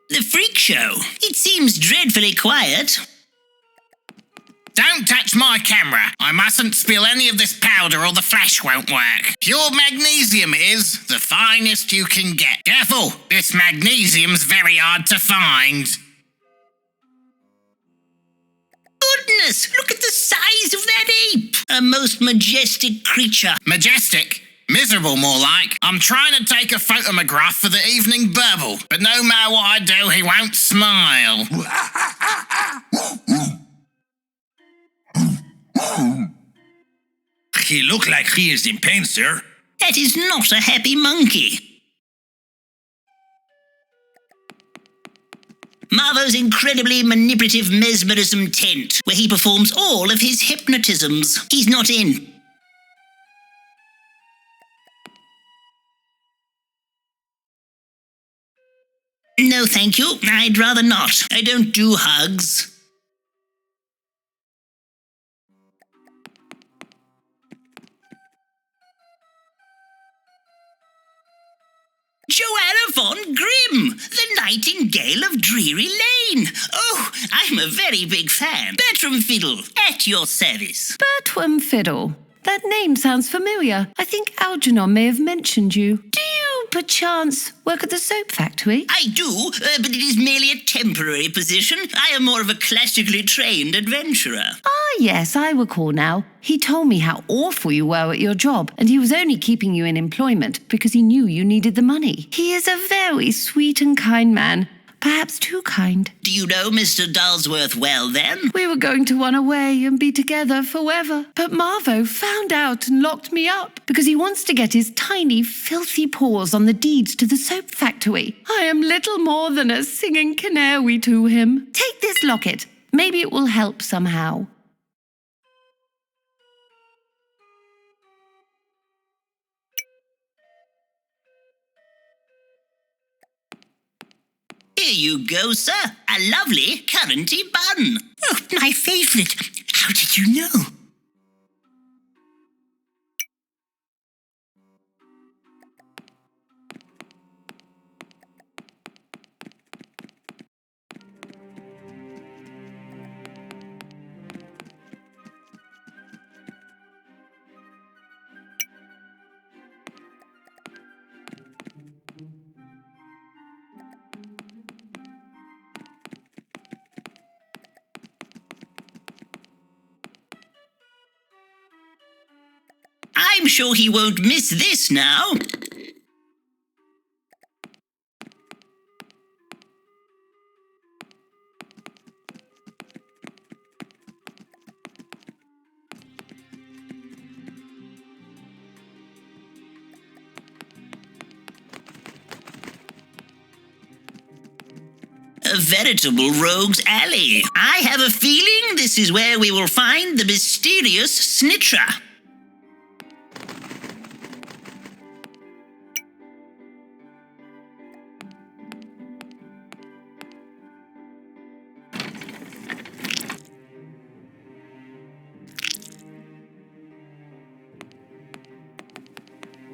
The freak show. It seems dreadfully quiet. Don't touch my camera. I mustn't spill any of this powder or the flash won't work. Pure magnesium is the finest you can get. Careful, this magnesium's very hard to find. Goodness, look at the size of that ape. A most majestic creature. Majestic? Miserable, more like. I'm trying to take a photograph for the evening burble, but no matter what I do, he won't smile. He look like he is in pain, sir. That is not a happy monkey. Marvo's incredibly manipulative mesmerism tent, where he performs all of his hypnotisms. He's not in. No, thank you. I'd rather not. I don't do hugs. Joanna von Grimm, the Nightingale of Drury Lane. Oh, I'm a very big fan. Bertram Fiddle, at your service. Bertram Fiddle. That name sounds familiar. I think Algernon may have mentioned you. Do you, perchance, work at the soap factory? I do, but it is merely a temporary position. I am more of a classically trained adventurer. Ah, yes, I recall now. He told me how awful you were at your job, and he was only keeping you in employment because he knew you needed the money. He is a very sweet and kind man. Perhaps too kind. Do you know Mr. Dulsworth well, then? We were going to run away and be together forever. But Marvo found out and locked me up because he wants to get his tiny, filthy paws on the deeds to the soap factory. I am little more than a singing canary to him. Take this locket. Maybe it will help somehow. Here you go, sir. A lovely curranty bun. Oh, my favourite. How did you know? I'm sure he won't miss this now. A veritable rogue's alley. I have a feeling this is where we will find the mysterious snitcher.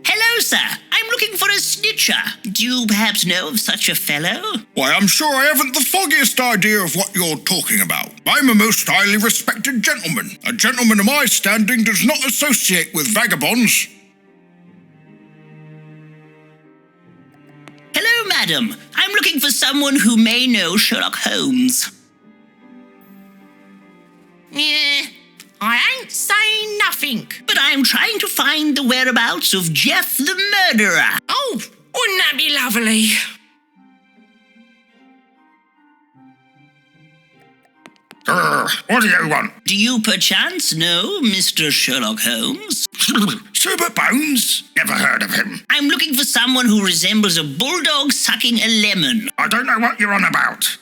Hello, sir. I'm looking for a snitcher. Do you perhaps know of such a fellow? Why, I'm sure I haven't the foggiest idea of what you're talking about. I'm a most highly respected gentleman. A gentleman of my standing does not associate with vagabonds. Hello, madam. I'm looking for someone who may know Sherlock Holmes. Yeah, I ain't saying nothing. But I'm trying to find the whereabouts of Jeff the murderer. Oh, wouldn't that be lovely? What do you want? Do you perchance know Mr. Sherlock Holmes? Super Bones? Never heard of him. I'm looking for someone who resembles a bulldog sucking a lemon. I don't know what you're on about.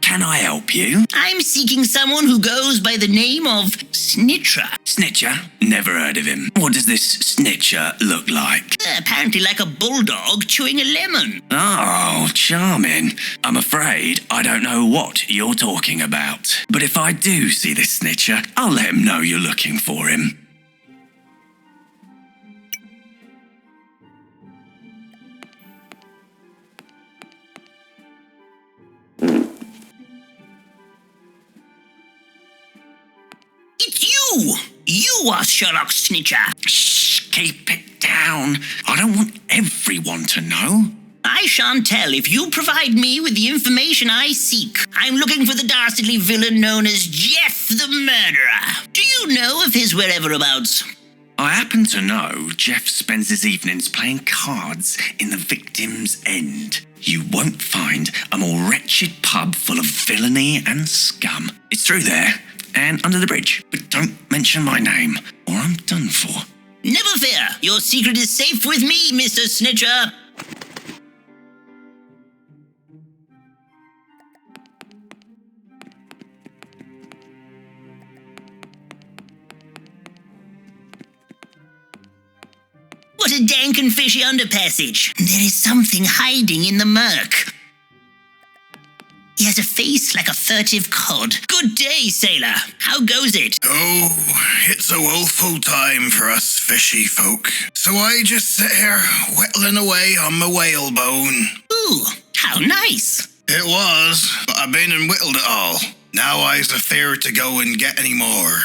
Can I help you? I'm seeking someone who goes by the name of Snitcher. Snitcher? Never heard of him. What does this snitcher look like? Apparently like a bulldog chewing a lemon. Oh, charming. I'm afraid I don't know what you're talking about. But if I do see this snitcher, I'll let him know you're looking for him. It's you! You are Sherlock Snitcher. Shh, keep it down. I don't want everyone to know. I shan't tell if you provide me with the information I seek. I'm looking for the dastardly villain known as Jeff the Murderer. Do you know of his whereabouts? I happen to know Jeff spends his evenings playing cards in the Victim's End. You won't find a more wretched pub full of villainy and scum. It's through there and under the bridge. But don't mention my name or I'm done for. Never fear. Your secret is safe with me, Mr. Snitcher. What What a dank and fishy underpassage. There is something hiding in the murk. He has a face like a furtive cod. Good day, sailor. How goes it? Oh, it's a woeful time for us fishy folk. So I just sit here whittling away on my whalebone. Ooh, how nice. It was, but I've been and whittled it all. Now I's afeard to go and get any more.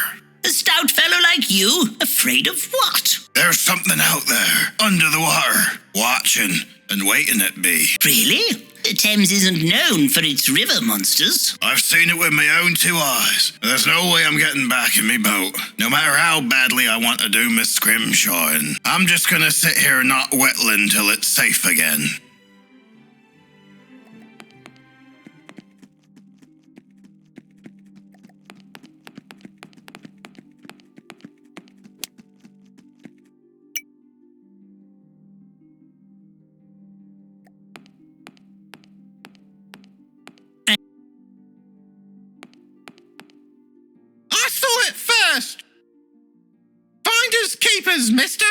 A stout fellow like you, afraid of what? There's something out there, under the water, watching and waiting at me. Really? The Thames isn't known for its river monsters. I've seen it with my own 2 eyes. There's no way I'm getting back in me boat. No matter how badly I want to do my scrimshawing. I'm just gonna sit here not whittling till it's safe again. I saw it first! Finders keepers, mister!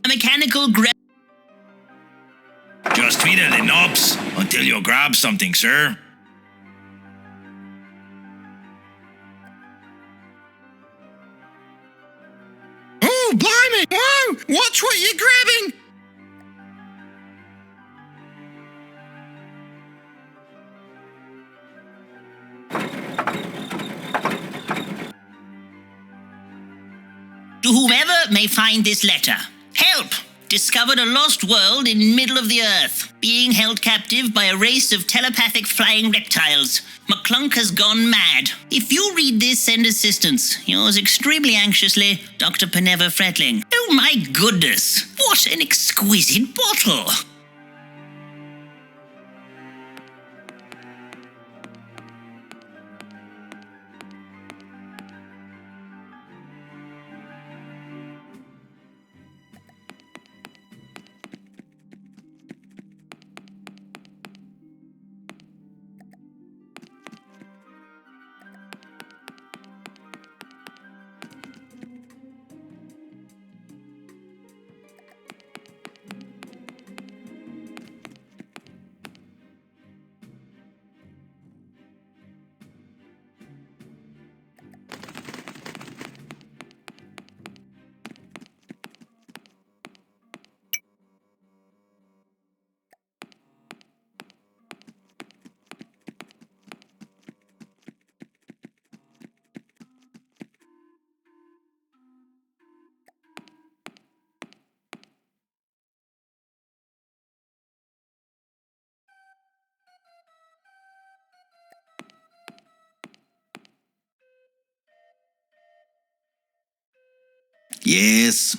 A mechanical Just twiddle the knobs until you grab something, sir. Oh, blimey! Whoa! Watch what you're grabbing! To whomever may find this letter. Help! Discovered a lost world in middle of the earth. Being held captive by a race of telepathic flying reptiles. McClunk has gone mad. If you read this, send assistance. Yours extremely anxiously, Dr. Peneva Fretling. Oh my goodness! What an exquisite bottle! Yes.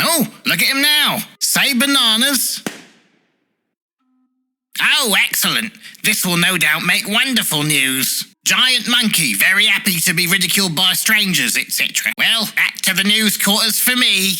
Oh, look at him now. Say bananas. Oh, excellent. This will no doubt make wonderful news. Giant monkey, very happy to be ridiculed by strangers, etc. Well, back to the news quarters for me.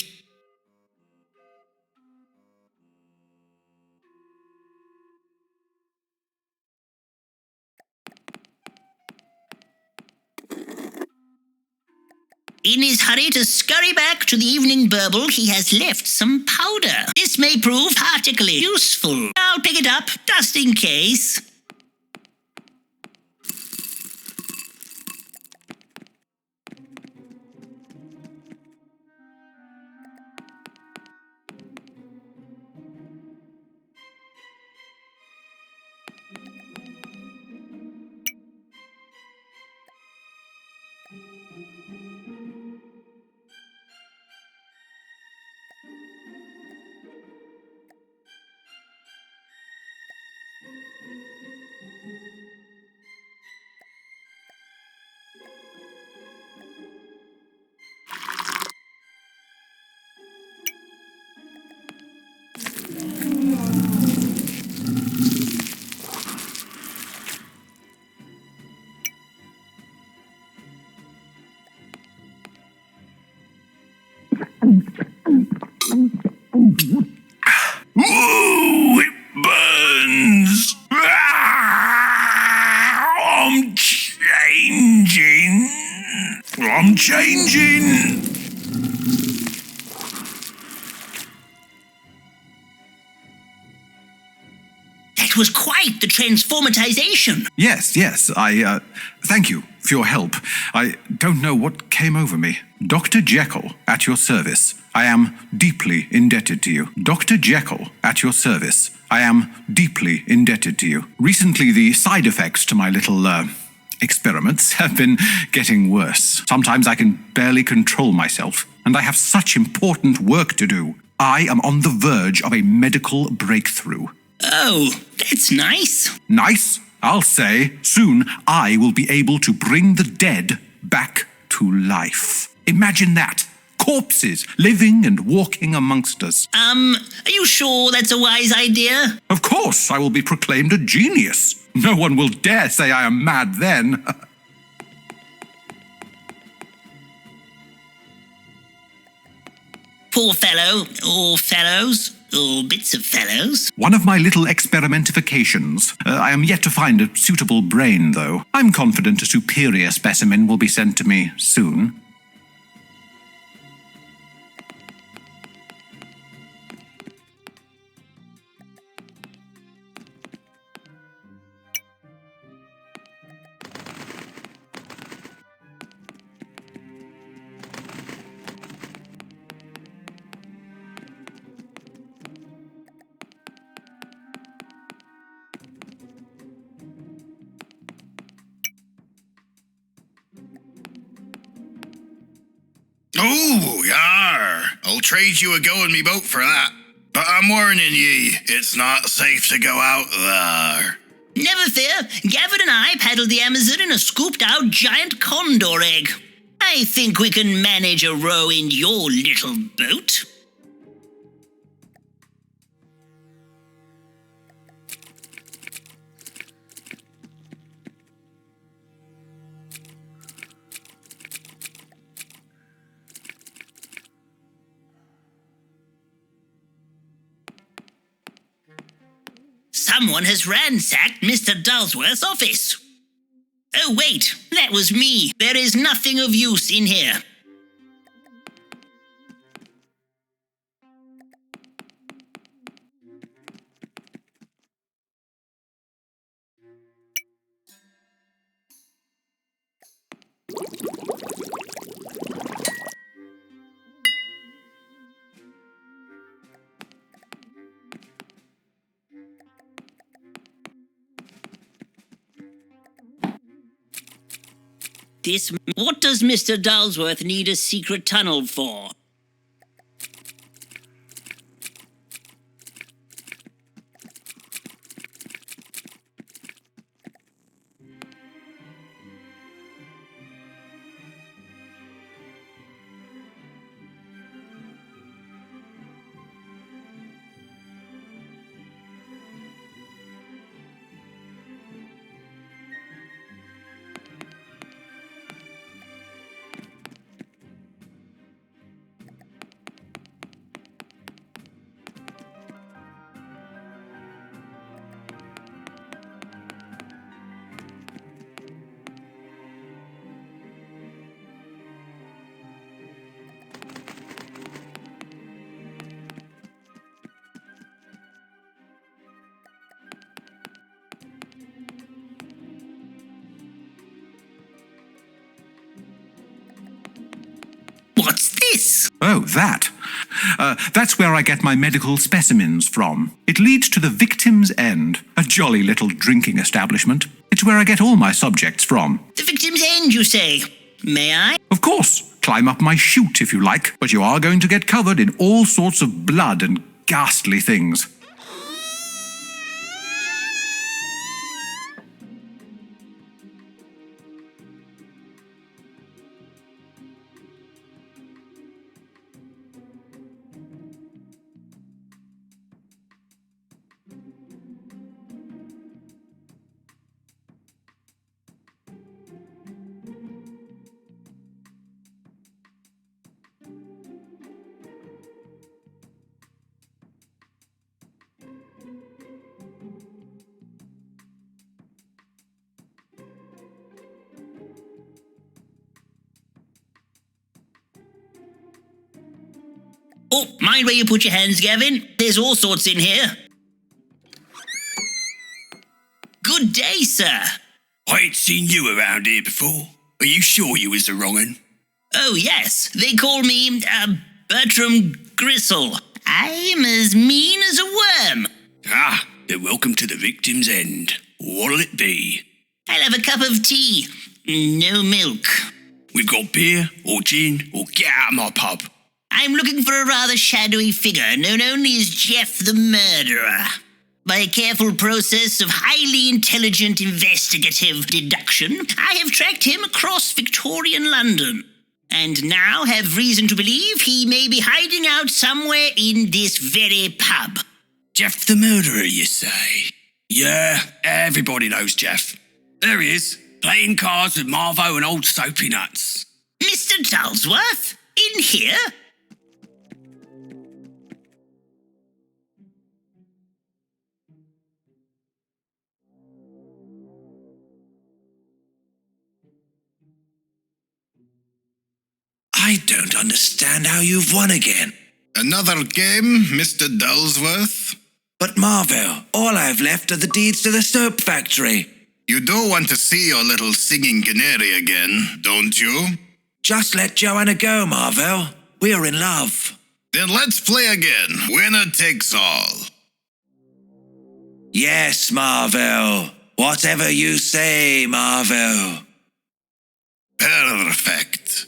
In his hurry to scurry back to the evening burble, he has left some powder. This may prove heartily useful. I'll pick it up, just in case. That was quite the transformatization. Yes, I thank you for your help. I don't know what came over me. Dr. Jekyll, at your service. I am deeply indebted to you. Dr. Jekyll, at your service. I am deeply indebted to you. Recently, the side effects to my little, experiments have been getting worse. Sometimes I can barely control myself, and I have such important work to do. I am on the verge of a medical breakthrough. Oh, that's nice. Nice? I'll say. Soon, I will be able to bring the dead back to life. Imagine that. Corpses living and walking amongst us. Are you sure that's a wise idea? Of course, I will be proclaimed a genius. No one will dare say I am mad then. Poor fellow, or fellows, or bits of fellows. One of my little experimentifications. I am yet to find a suitable brain, though. I'm confident a superior specimen will be sent to me soon. Oh, yar. I'll trade you a go in me boat for that. But I'm warning ye, it's not safe to go out there. Never fear, Gavin and I paddled the Amazon in a scooped-out giant condor egg. I think we can manage a row in your little boat. Someone has ransacked Mr. Dulsworth's office. Oh, wait, that was me. There is nothing of use in here. What does Mr. Dulsworth need a secret tunnel for? What's this? Oh, that. That's where I get my medical specimens from. It leads to the Victim's End, a jolly little drinking establishment. It's where I get all my subjects from. The Victim's End, you say? May I? Of course. Climb up my chute if you like, but you are going to get covered in all sorts of blood and ghastly things. Oh, mind where you put your hands, Gavin. There's all sorts in here. Good day, sir. I ain't seen you around here before. Are you sure you was the wrong un? Oh, yes. They call me, Bertram Gristle. I'm as mean as a worm. Ah, then welcome to the victim's end. What'll it be? I'll have a cup of tea. No milk. We've got beer, or gin, or get out of my pub. I'm looking for a rather shadowy figure known only as Jeff the Murderer. By a careful process of highly intelligent investigative deduction, I have tracked him across Victorian London, and now have reason to believe he may be hiding out somewhere in this very pub. Jeff the Murderer, you say? Yeah, everybody knows Jeff. There he is, playing cards with Marvo and old Soapy Nuts. Mr. Dulsworth? In here? I don't understand how you've won again. Another game, Mr. Dulsworth? But Marvel, all I've left are the deeds to the soap factory. You don't want to see your little singing canary again, don't you? Just let Joanna go, Marvel. We're in love. Then let's play again. Winner takes all. Yes, Marvel. Whatever you say, Marvel. Perfect.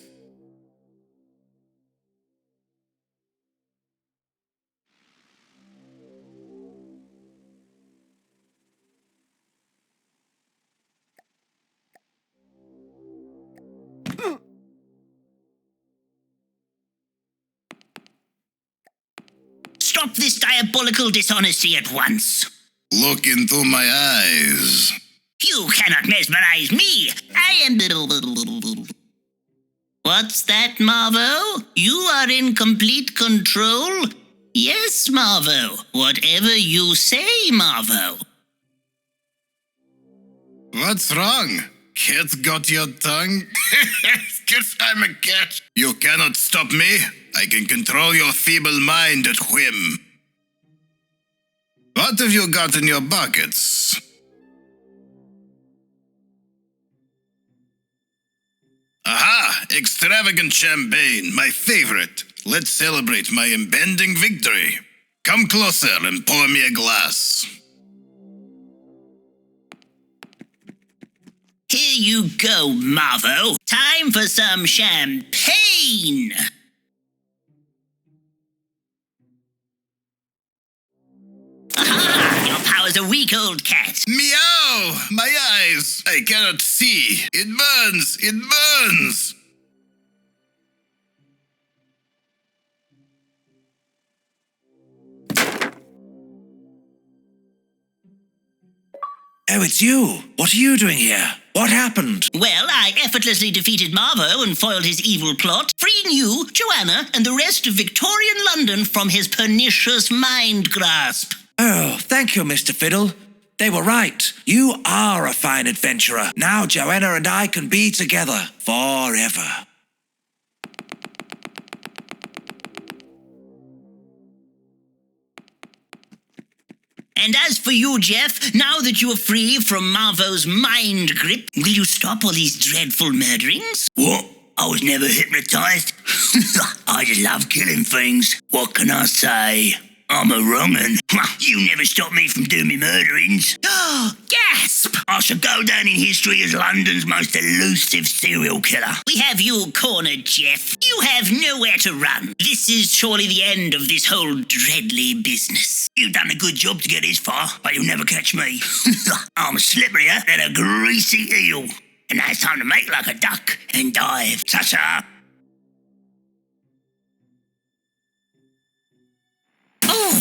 Stop this diabolical dishonesty at once. Look into my eyes. You cannot mesmerize me. I am... What's that, Marvo? You are in complete control? Yes, Marvo. Whatever you say, Marvo. What's wrong? Cat got your tongue? Guess I'm a cat. You cannot stop me. I can control your feeble mind at whim. What have you got in your buckets? Aha! Extravagant champagne, my favorite. Let's celebrate my impending victory. Come closer and pour me a glass. Here you go, Marvo. Time for some champagne. Aha! Your powers are weak, old cat. Meow! My eyes! I cannot see. It burns! It burns! Oh, it's you. What are you doing here? What happened? Well, I effortlessly defeated Marvo and foiled his evil plot, freeing you, Joanna, and the rest of Victorian London from his pernicious mind grasp. Oh, thank you, Mr. Fiddle. They were right. You are a fine adventurer. Now Joanna and I can be together forever. And as for you, Jeff, now that you are free from Marvo's mind grip, will you stop all these dreadful murderings? What? I was never hypnotized. I just love killing things. What can I say? I'm a wrong un. You never stopped me from doing me murderings. Gasp! I shall go down in history as London's most elusive serial killer. We have you cornered, Jeff. You have nowhere to run. This is surely the end of this whole dreadly business. You've done a good job to get this far, but you'll never catch me. I'm slipperier than a greasy eel. And now it's time to make like a duck and dive. Ta-ta! Oh,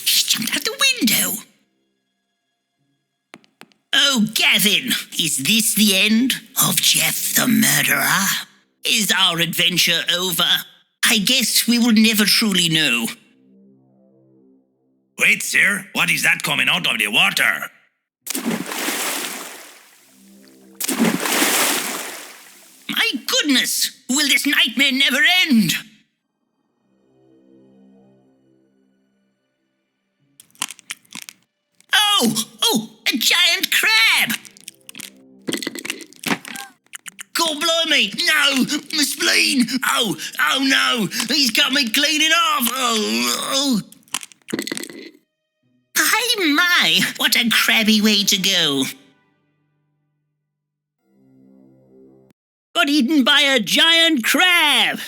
she jumped out the window. Oh, Gavin, is this the end of Jeff the Murderer? Is our adventure over? I guess we will never truly know. Wait, sir. What is that coming out of the water? My goodness, will this nightmare never end? Oh, a giant crab! me! No! My spleen! Oh no! He's cut me cleaning off! Oh! Hey, my! What a crabby way to go! Got eaten by a giant crab!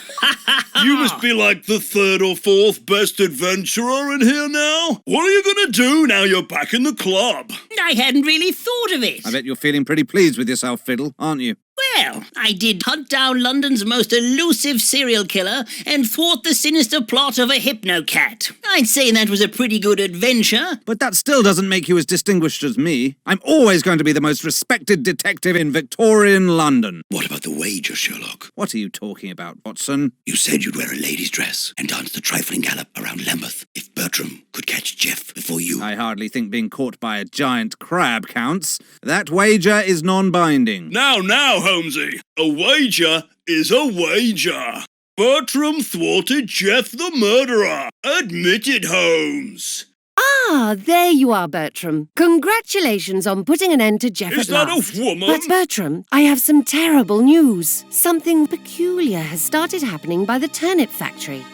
You must be like the third or fourth best adventurer in here now. What are you going to do now you're back in the club? I hadn't really thought of it. I bet you're feeling pretty pleased with yourself, Fiddle, aren't you? Well, I did hunt down London's most elusive serial killer and thwart the sinister plot of a hypno-cat. I'd say that was a pretty good adventure. But that still doesn't make you as distinguished as me. I'm always going to be the most respected detective in Victorian London. What about the wager, Sherlock? What are you talking about, Watson? You said you'd wear a lady's dress and dance the trifling gallop around Lambeth if Bertram could catch Jeff before you. I hardly think being caught by a giant crab counts. That wager is non-binding. Now, Holmesy, a wager is a wager. Bertram thwarted Jeff the murderer. Admit it, Holmes. Ah, there you are, Bertram. Congratulations on putting an end to Jeff Is at that last. a woman? But Bertram, I have some terrible news. Something peculiar has started happening by the turnip factory.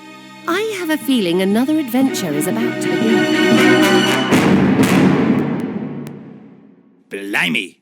I have a feeling another adventure is about to begin. Blimey.